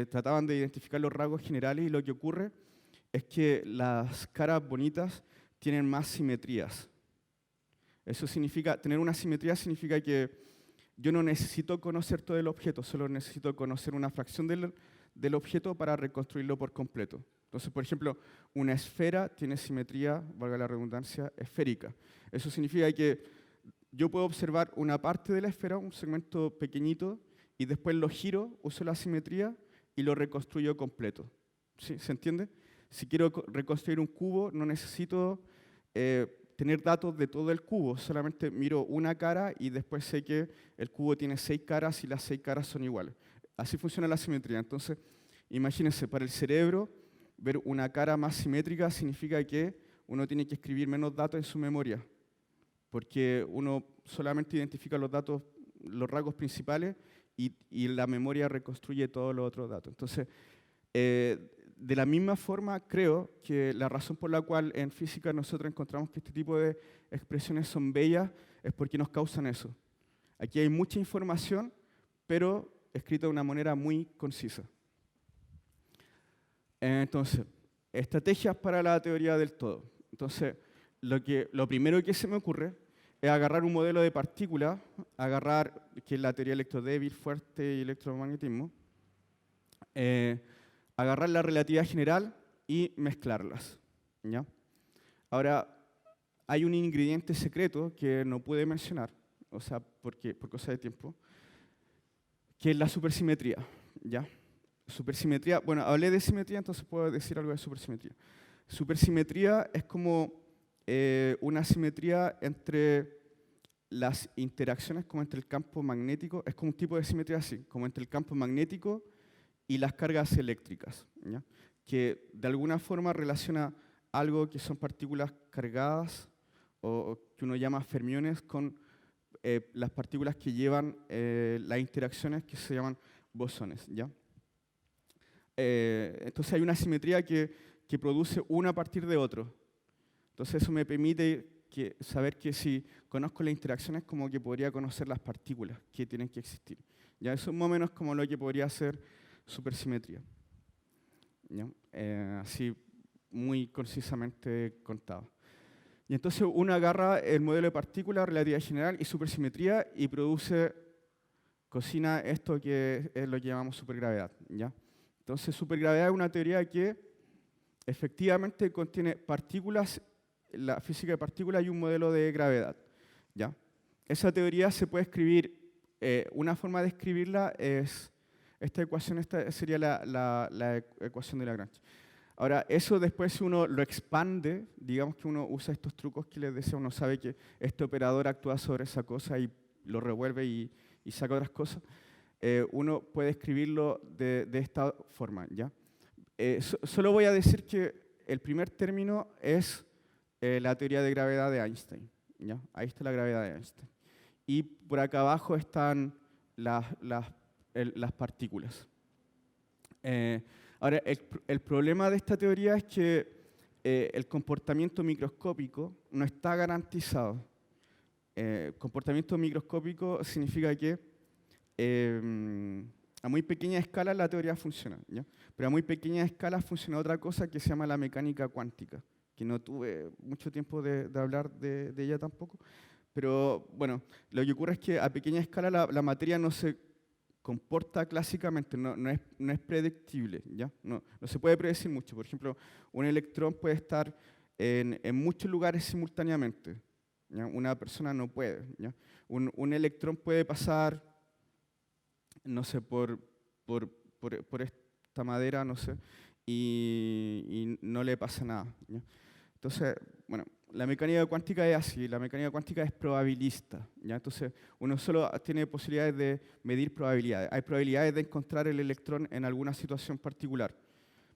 trataban de identificar los rasgos generales y lo que ocurre es que las caras bonitas tienen más simetrías. Eso significa, tener una simetría significa que yo no necesito conocer todo el objeto, solo necesito conocer una fracción del objeto para reconstruirlo por completo. Entonces, por ejemplo, una esfera tiene simetría, valga la redundancia, esférica. Eso significa que yo puedo observar una parte de la esfera, un segmento pequeñito, y después lo giro, uso la simetría y lo reconstruyo completo. ¿Sí? ¿Se entiende? Si quiero reconstruir un cubo, no necesito tener datos de todo el cubo, solamente miro una cara y después sé que el cubo tiene 6 caras y las 6 caras son iguales. Así funciona la simetría. Entonces, imagínense, para el cerebro, ver una cara más simétrica significa que uno tiene que escribir menos datos en su memoria, porque uno solamente identifica los datos, los rasgos principales, y la memoria reconstruye todos los otros datos. Entonces, de la misma forma, creo que la razón por la cual en física nosotros encontramos que este tipo de expresiones son bellas es porque nos causan eso. Aquí hay mucha información, pero escrita de una manera muy concisa. Entonces, estrategias para la teoría del todo. Entonces, lo primero que se me ocurre es agarrar un modelo de partícula, que es la teoría electrodébil, fuerte y electromagnetismo, agarrar la relatividad general y mezclarlas. ¿Ya? Ahora, hay un ingrediente secreto que no pude mencionar, o sea, por cosa de tiempo, que es la supersimetría. ¿Ya? Supersimetría, bueno, hablé de simetría, entonces puedo decir algo de supersimetría. Supersimetría es como una simetría entre las interacciones, como entre el campo magnético, es como un tipo de simetría así, como entre el campo magnético y las cargas eléctricas, ¿ya? Que de alguna forma relaciona algo que son partículas cargadas o que uno llama fermiones con las partículas que llevan las interacciones que se llaman bosones. ¿Ya? Entonces hay una simetría que produce uno a partir de otro. Entonces eso me permite saber que si conozco las interacciones, como que podría conocer las partículas que tienen que existir. ¿Ya? Eso es más o menos como lo que podría ser supersimetría. ¿Ya? Así muy concisamente contado. Y entonces uno agarra el modelo de partículas, relatividad general y supersimetría y cocina esto que es lo que llamamos supergravedad. ¿Ya? Entonces supergravedad es una teoría que efectivamente contiene partículas, la física de partículas y un modelo de gravedad. ¿Ya? Esa teoría se puede escribir, una forma de escribirla es esta ecuación, esta sería la ecuación de Lagrange. Ahora, eso después si uno lo expande, digamos que uno usa estos trucos que les decía, uno sabe que este operador actúa sobre esa cosa y lo revuelve y saca otras cosas, uno puede escribirlo de esta forma. ¿Ya? Solo voy a decir que el primer término es la teoría de gravedad de Einstein. ¿Ya? Ahí está la gravedad de Einstein. Y por acá abajo están las partículas. Ahora, el problema de esta teoría es que el comportamiento microscópico no está garantizado. Comportamiento microscópico significa que a muy pequeña escala la teoría funciona, ¿ya? Pero a muy pequeña escala funciona otra cosa que se llama la mecánica cuántica, que no tuve mucho tiempo de hablar de ella tampoco. Pero bueno, lo que ocurre es que a pequeña escala la materia no se comporta clásicamente, no es predictible, ¿ya? No se puede predecir mucho. Por ejemplo, un electrón puede estar en muchos lugares simultáneamente, ¿ya? Una persona no puede, ¿ya? Un electrón puede pasar, no sé, por esta madera, no sé, y no le pasa nada, ¿ya? Entonces, bueno, la mecánica cuántica es así, la mecánica cuántica es probabilista, ¿ya? Entonces, uno solo tiene posibilidades de medir probabilidades. Hay probabilidades de encontrar el electrón en alguna situación particular.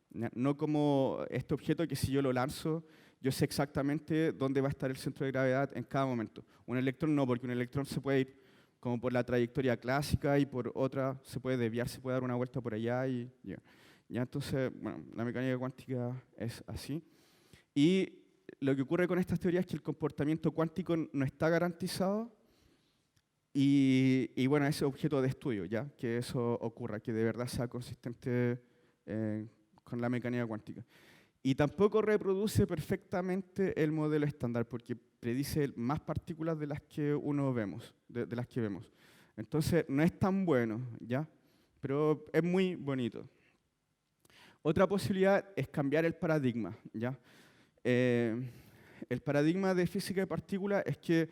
¿Ya? No como este objeto que si yo lo lanzo, yo sé exactamente dónde va a estar el centro de gravedad en cada momento. Un electrón no, porque un electrón se puede ir como por la trayectoria clásica y por otra se puede desviar, se puede dar una vuelta por allá y ya. ¿Ya? Entonces, bueno, la mecánica cuántica es así. Y lo que ocurre con estas teorías es que el comportamiento cuántico no está garantizado y bueno, ese objeto de estudio, ¿ya? Que eso ocurra, que de verdad sea consistente con la mecánica cuántica. Y tampoco reproduce perfectamente el modelo estándar, porque predice más partículas de las que uno vemos, de las que vemos. Entonces, no es tan bueno, ¿ya? Pero es muy bonito. Otra posibilidad es cambiar el paradigma, ¿ya? El paradigma de física de partículas es que,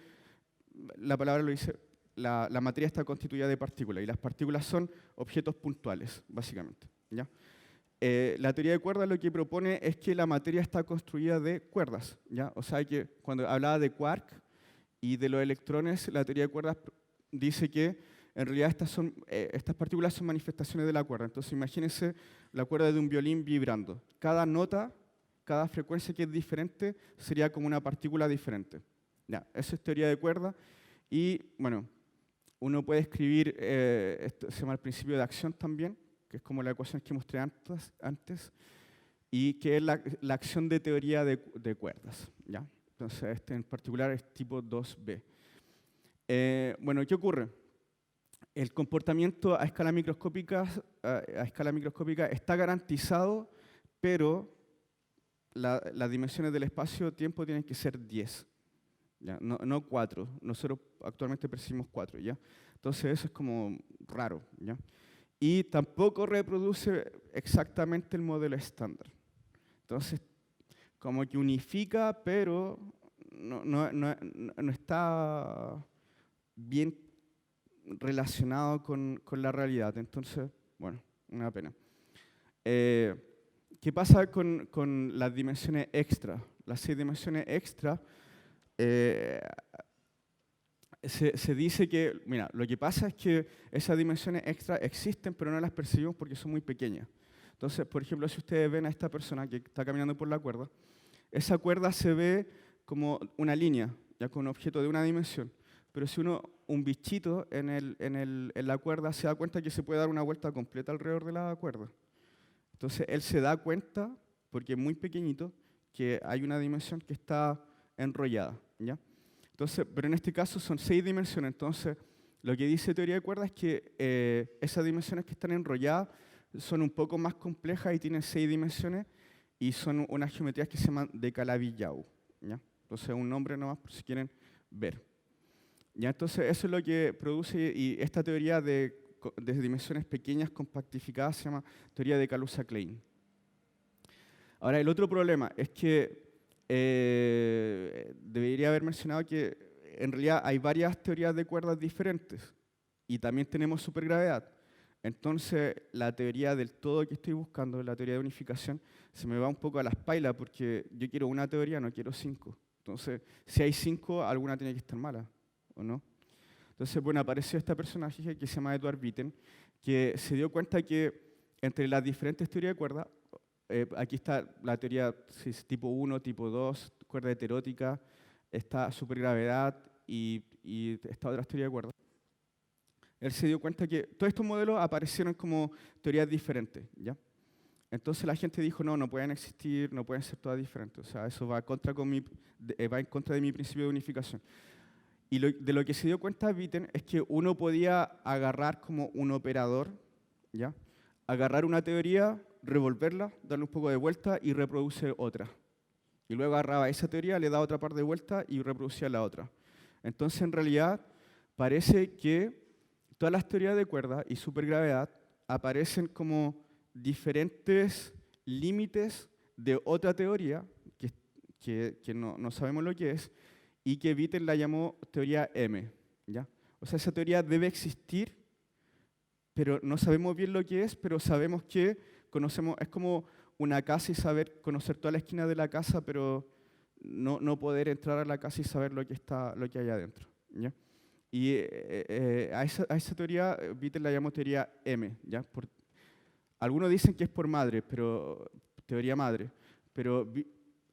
la palabra lo dice, la materia está constituida de partículas y las partículas son objetos puntuales, básicamente, ¿ya? La teoría de cuerdas lo que propone es que la materia está construida de cuerdas, ¿ya? O sea que cuando hablaba de quark y de los electrones, la teoría de cuerdas dice que en realidad estas partículas son manifestaciones de la cuerda. Entonces imagínense la cuerda de un violín vibrando. Cada nota, cada frecuencia que es diferente sería como una partícula diferente. Ya, eso es teoría de cuerda. Y bueno, uno puede escribir, esto se llama el principio de acción también, que es como la ecuación que mostré antes, y que es la acción de teoría de cuerdas, ¿ya? Entonces, este en particular es tipo 2b. Bueno, ¿qué ocurre? El comportamiento a escala microscópica está garantizado, pero las dimensiones del espacio-tiempo tienen que ser 10, ¿ya? No 4. Nosotros actualmente percibimos 4, ¿ya? Entonces, eso es como raro, ¿ya? Y tampoco reproduce exactamente el modelo estándar. Entonces, como que unifica, pero no está bien relacionado con la realidad. Entonces, bueno, una pena. ¿Qué pasa con las dimensiones extra? Las 6 dimensiones extra, se dice que, mira, lo que pasa es que esas dimensiones extra existen, pero no las percibimos porque son muy pequeñas. Entonces, por ejemplo, si ustedes ven a esta persona que está caminando por la cuerda, esa cuerda se ve como una línea, ya con un objeto de una dimensión. Pero si un bichito en la cuerda se da cuenta que se puede dar una vuelta completa alrededor de la cuerda. Entonces, él se da cuenta, porque es muy pequeñito, que hay una dimensión que está enrollada, ¿ya? Entonces, pero en este caso son 6 dimensiones. Entonces, lo que dice teoría de cuerdas es que esas dimensiones que están enrolladas son un poco más complejas y tienen 6 dimensiones y son unas geometrías que se llaman de Calabi-Yau, ¿ya? Entonces, un nombre nomás por si quieren ver. ¿Ya? Entonces, eso es lo que produce, y esta teoría de dimensiones pequeñas compactificadas se llama teoría de Kaluza-Klein. Ahora, el otro problema es que debería haber mencionado que en realidad hay varias teorías de cuerdas diferentes y también tenemos supergravedad. Entonces, la teoría del todo que estoy buscando, la teoría de unificación, se me va un poco a la espalda porque yo quiero una teoría, no quiero 5. Entonces, si hay 5, alguna tiene que estar mala, ¿o no? Entonces, bueno, apareció este personaje que se llama Edward Witten, que se dio cuenta que entre las diferentes teorías de cuerdas, aquí está la teoría tipo 1, tipo 2, cuerda heterótica, está supergravedad y esta otra teoría de cuerdas. Él se dio cuenta que todos estos modelos aparecieron como teorías diferentes, ¿ya? Entonces la gente dijo, no pueden existir, no pueden ser todas diferentes. O sea, eso va en contra de mi principio de unificación. Y de lo que se dio cuenta Witten es que uno podía agarrar como un operador, ¿ya? Agarrar una teoría, revolverla, darle un poco de vuelta y reproduce otra. Y luego agarraba esa teoría, le da otra par de vuelta y reproducía la otra. Entonces, en realidad, parece que todas las teorías de cuerda y supergravedad aparecen como diferentes límites de otra teoría, que no sabemos lo que es, y que Witten la llamó teoría M, ¿ya? O sea, esa teoría debe existir, pero no sabemos bien lo que es, pero sabemos que conocemos, es como una casa y conocer toda la esquina de la casa, pero no poder entrar a la casa y saber lo que hay adentro. ¿Ya? Y a esa teoría Witten la llamó teoría M. ¿Ya? Algunos dicen que es por madre, pero teoría madre, pero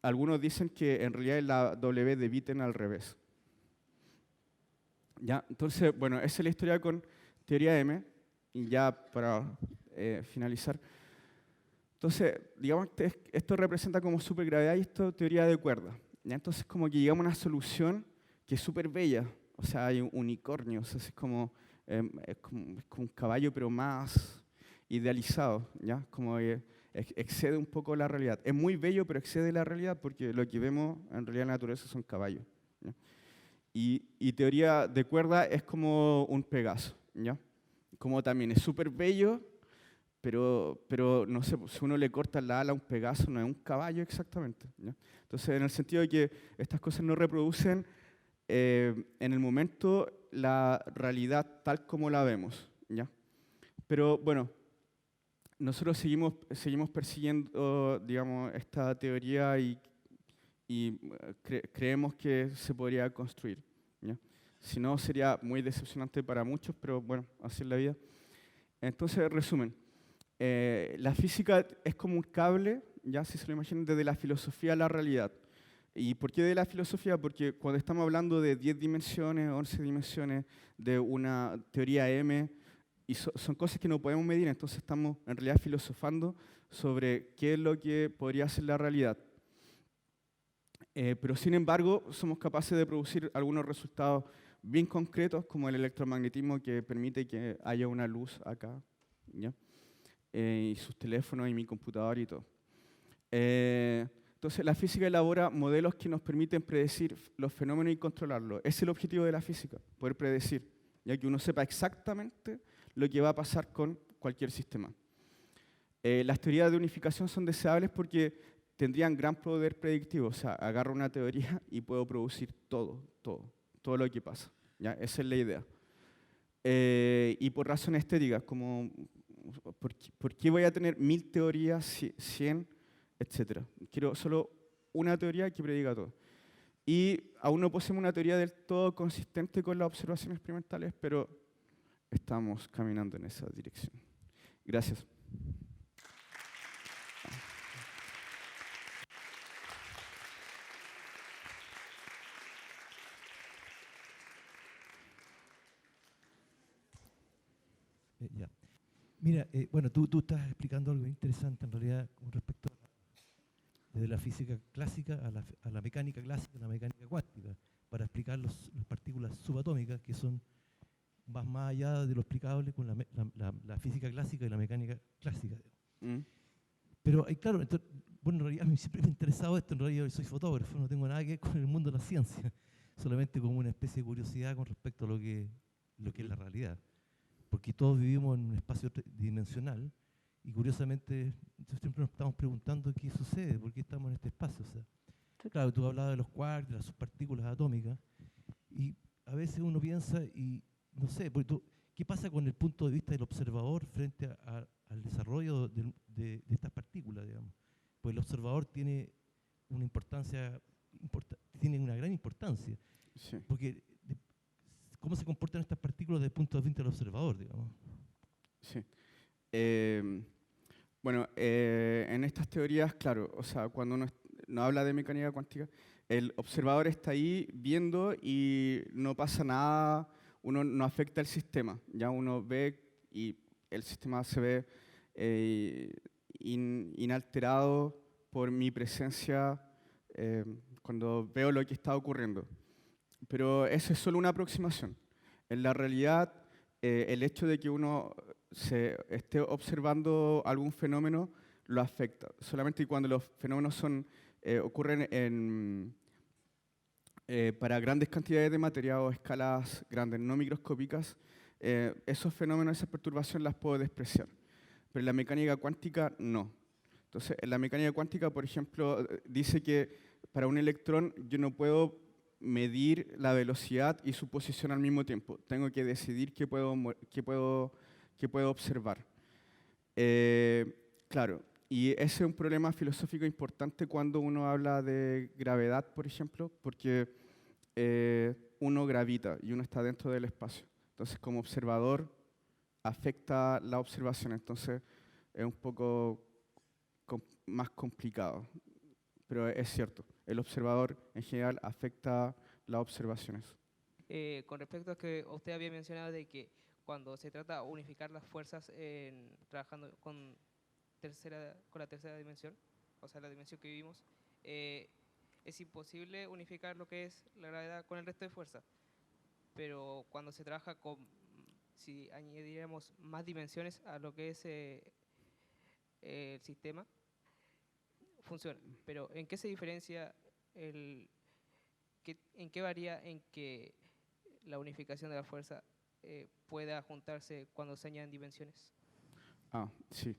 algunos dicen que en realidad es la W de Witten al revés. ¿Ya? Entonces, bueno, esa es la historia con teoría M, y ya para finalizar. Entonces, digamos que esto representa como supergravedad y esto teoría de cuerda. ¿Ya? Entonces, como que llegamos a una solución que es súper bella. O sea, hay unicornios, es como un caballo, pero más idealizado, ¿ya? Como que excede un poco la realidad. Es muy bello, pero excede la realidad porque lo que vemos en realidad en la naturaleza son caballos. ¿Ya? Y teoría de cuerda es como un Pegaso, ¿ya? Como también es súper bello, pero no sé, si uno le corta la ala a un Pegaso, no es un caballo exactamente, ¿ya? Entonces, en el sentido de que estas cosas no reproducen en el momento la realidad tal como la vemos, ¿ya? Pero bueno, nosotros seguimos persiguiendo, digamos, esta teoría y creemos que se podría construir, ¿ya? Si no, sería muy decepcionante para muchos, pero bueno, así es la vida. Entonces, resumen, la física es como un cable, ya si se lo imaginan, desde la filosofía a la realidad. ¿Y por qué de la filosofía? Porque cuando estamos hablando de 10 dimensiones, 11 dimensiones, de una teoría M, y son cosas que no podemos medir, entonces estamos en realidad filosofando sobre qué es lo que podría ser la realidad. Pero sin embargo, somos capaces de producir algunos resultados bien concretos, como el electromagnetismo que permite que haya una luz acá, ¿ya? Y sus teléfonos y mi computador y todo. Entonces, la física elabora modelos que nos permiten predecir los fenómenos y controlarlos. Ese es el objetivo de la física, poder predecir, ya que uno sepa exactamente lo que va a pasar con cualquier sistema. Las teorías de unificación son deseables porque tendrían gran poder predictivo. O sea, agarro una teoría y puedo producir todo lo que pasa. ¿Ya? Esa es la idea. Y por razones estéticas, como ¿por qué voy a tener 1000 teorías, 100, etcétera? Quiero solo una teoría que prediga todo. Y aún no poseemos una teoría del todo consistente con las observaciones experimentales, pero estamos caminando en esa dirección. Gracias. Ya. Mira, bueno, tú estás explicando algo interesante en realidad con respecto desde la física clásica a la mecánica clásica, a la mecánica cuántica, para explicar las partículas subatómicas que son más allá de lo explicable con la física clásica y la mecánica clásica. Pero claro, bueno, en realidad a mí siempre me ha interesado esto, en realidad yo soy fotógrafo, no tengo nada que ver con el mundo de la ciencia, solamente como una especie de curiosidad con respecto a lo que es la realidad. Porque todos vivimos en un espacio dimensional y curiosamente siempre nos estamos preguntando qué sucede, por qué estamos en este espacio. O sea, claro, tú hablabas de los quarks, de las subpartículas atómicas, y a veces uno piensa, y no sé, ¿qué pasa con el punto de vista del observador frente al desarrollo de estas partículas, digamos? Pues el observador tiene una importancia, tiene una gran importancia, Sí. porque ¿cómo se comportan estas partículas desde el punto de vista del observador, digamos? Sí. Bueno, en estas teorías, claro, o sea, cuando uno no habla de mecánica cuántica, el observador está ahí viendo y no pasa nada, uno no afecta el sistema, ya uno ve y el sistema se ve inalterado por mi presencia cuando veo lo que está ocurriendo. Pero eso es solo una aproximación. En la realidad, el hecho de que uno se esté observando algún fenómeno lo afecta. Solamente cuando los fenómenos ocurren para grandes cantidades de materia o escalas grandes, no microscópicas, esos fenómenos, esas perturbaciones las puedo despreciar. Pero en la mecánica cuántica no. Entonces, en la mecánica cuántica, por ejemplo, dice que para un electrón yo no puedo medir la velocidad y su posición al mismo tiempo. Tengo que decidir qué puedo observar. Claro, Y ese es un problema filosófico importante cuando uno habla de gravedad, por ejemplo, porque uno gravita y uno está dentro del espacio. Entonces, como observador, afecta la observación. Entonces, es un poco más complicado. Pero es cierto, el observador en general afecta las observaciones. Con respecto a que usted había mencionado de que cuando se trata de unificar las fuerzas trabajando con la tercera dimensión, o sea, la dimensión que vivimos, es imposible unificar lo que es la gravedad con el resto de fuerzas. Pero cuando se trabaja si añadiéramos más dimensiones a lo que es el sistema, funciona. Pero ¿en qué se diferencia en qué varía en que la unificación de la fuerza pueda juntarse cuando se añaden dimensiones? Sí.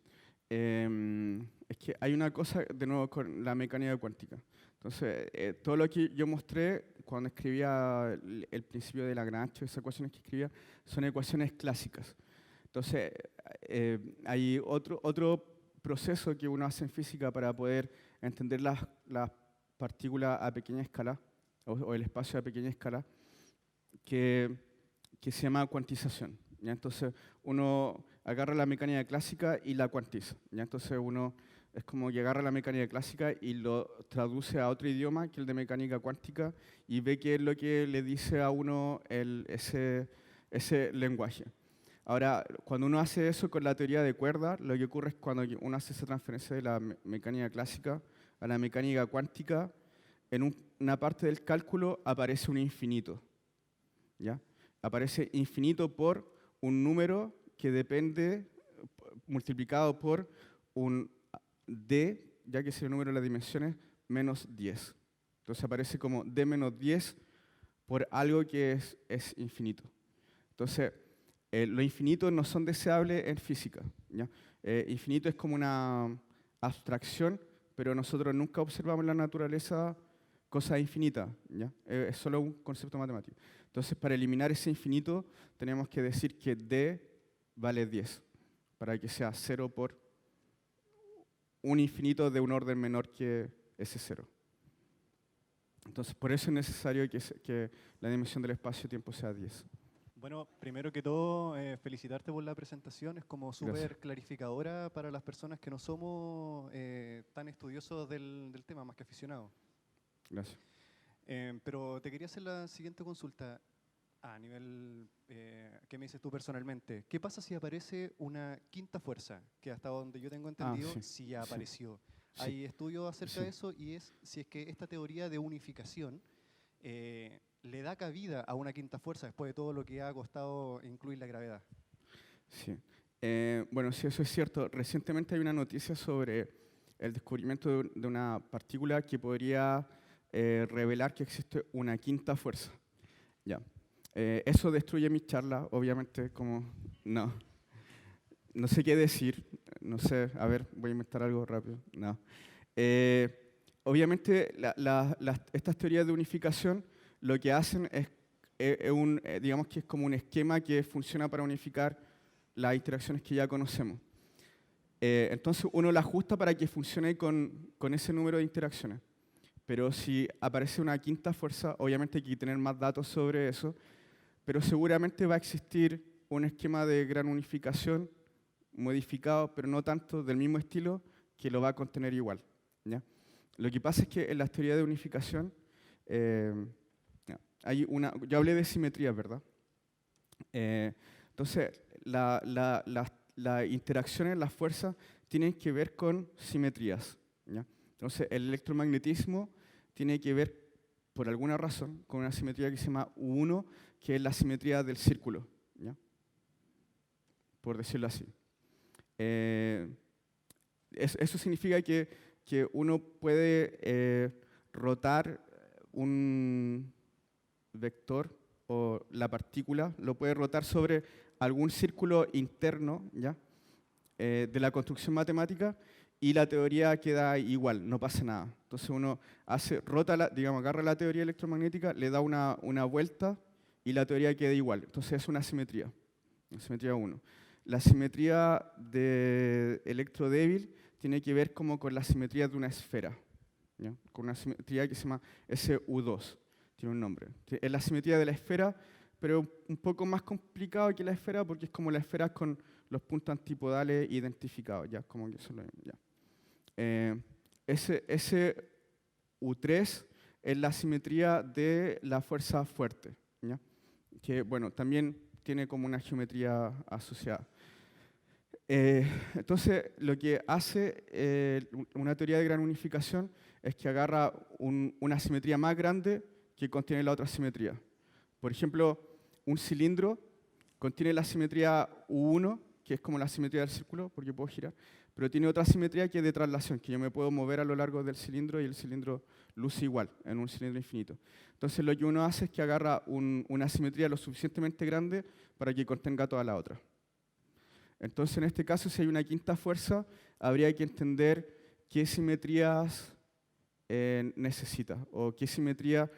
Es que hay una cosa, de nuevo, con la mecánica cuántica. Entonces, todo lo que yo mostré cuando escribía el principio de Lagrange, esas ecuaciones que escribía, son ecuaciones clásicas. Entonces, hay otro proceso que uno hace en física para poder entender las partículas a pequeña escala, o el espacio a pequeña escala, que se llama cuantización. ¿Ya? Entonces, uno agarra la mecánica clásica y la cuantiza. ¿Ya? Entonces, uno es como que agarra la mecánica clásica y lo traduce a otro idioma, que es el de mecánica cuántica, y ve qué es lo que le dice a uno ese lenguaje. Ahora, cuando uno hace eso con la teoría de cuerdas, lo que ocurre es cuando uno hace esa transferencia de la mecánica clásica a la mecánica cuántica, en una parte del cálculo aparece un infinito. ¿Ya? Aparece infinito por un número que depende multiplicado por un d, ya que es el número de las dimensiones, menos 10. Entonces aparece como d menos 10 por algo que es infinito. Entonces, los infinitos no son deseables en física. ¿Ya? Infinito es como una abstracción, pero nosotros nunca observamos en la naturaleza cosas infinitas. ¿Ya? Es solo un concepto matemático. Entonces, para eliminar ese infinito, tenemos que decir que d vale 10, para que sea 0 por un infinito de un orden menor que ese 0. Entonces, por eso es necesario que la dimensión del espacio-tiempo sea 10. Bueno, primero que todo, felicitarte por la presentación. Es como súper clarificadora para las personas que no somos tan estudiosos del tema, más que aficionados. Gracias. Pero te quería hacer la siguiente consulta. A nivel, ¿qué me dices tú personalmente? ¿Qué pasa si aparece una quinta fuerza? Que hasta donde yo tengo entendido, sí apareció. Sí. Hay estudios acerca de eso y es si es que esta teoría de unificación le da cabida a una quinta fuerza después de todo lo que ha costado incluir la gravedad. Sí. Bueno, sí, eso es cierto. Recientemente hay una noticia sobre el descubrimiento de una partícula que podría revelar que existe una quinta fuerza. Ya. Eso destruye mi charla, obviamente, como no sé qué decir, no sé, a ver, voy a inventar algo rápido, no. Obviamente, estas teorías de unificación lo que hacen es digamos que es como un esquema que funciona para unificar las interacciones que ya conocemos. Entonces, uno la ajusta para que funcione con ese número de interacciones. Pero si aparece una quinta fuerza, obviamente hay que tener más datos sobre eso, pero seguramente va a existir un esquema de gran unificación modificado, pero no tanto del mismo estilo, que lo va a contener igual. ¿Ya? Lo que pasa es que en las teorías de unificación yo hablé de simetrías, ¿verdad? Entonces, las interacciones, las fuerzas, tienen que ver con simetrías. ¿Ya? Entonces, el electromagnetismo tiene que ver, por alguna razón, con una simetría que se llama U1, que es la simetría del círculo, ¿ya? Por decirlo así. Eso significa que uno puede rotar un vector o la partícula, lo puede rotar sobre algún círculo interno, ¿ya? De la construcción matemática, y la teoría queda igual, no pasa nada. Entonces uno agarra la teoría electromagnética, le da una vuelta y la teoría queda igual. Entonces es una simetría 1. La simetría de electrodébil tiene que ver como con la simetría de una esfera, ¿ya? Con una simetría que se llama SU2, tiene un nombre. Es la simetría de la esfera, pero un poco más complicado que la esfera porque es como la esfera con los puntos antipodales identificados, ya, como que eso lo ya. Ese U3 es la simetría de la fuerza fuerte, ¿ya? Que, bueno, también tiene como una geometría asociada. Entonces, lo que hace una teoría de gran unificación es que agarra una simetría más grande que contiene la otra simetría. Por ejemplo, un cilindro contiene la simetría U1, que es como la simetría del círculo, porque puedo girar, pero tiene otra simetría que es de traslación, que yo me puedo mover a lo largo del cilindro y el cilindro luce igual en un cilindro infinito. Entonces, lo que uno hace es que agarra una simetría lo suficientemente grande para que contenga toda la otra. Entonces, en este caso, si hay una quinta fuerza, habría que entender qué simetrías necesita, o qué simetría,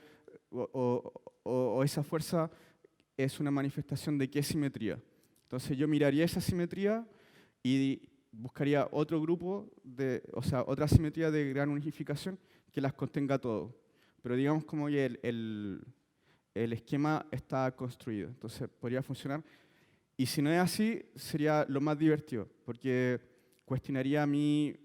o esa fuerza es una manifestación de qué simetría. Entonces, yo miraría esa simetría y buscaría otro grupo, o sea, otra simetría de gran unificación que las contenga todo. Pero digamos como que el esquema está construido, entonces podría funcionar. Y si no es así, sería lo más divertido, porque cuestionaría mis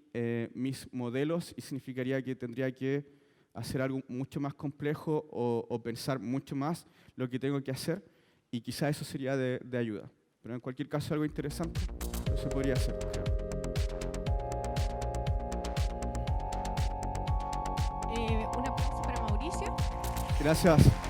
modelos y significaría que tendría que hacer algo mucho más complejo o pensar mucho más lo que tengo que hacer, y quizá eso sería de ayuda. Pero en cualquier caso, algo interesante, eso podría hacer. Un aplauso para Mauricio. Gracias.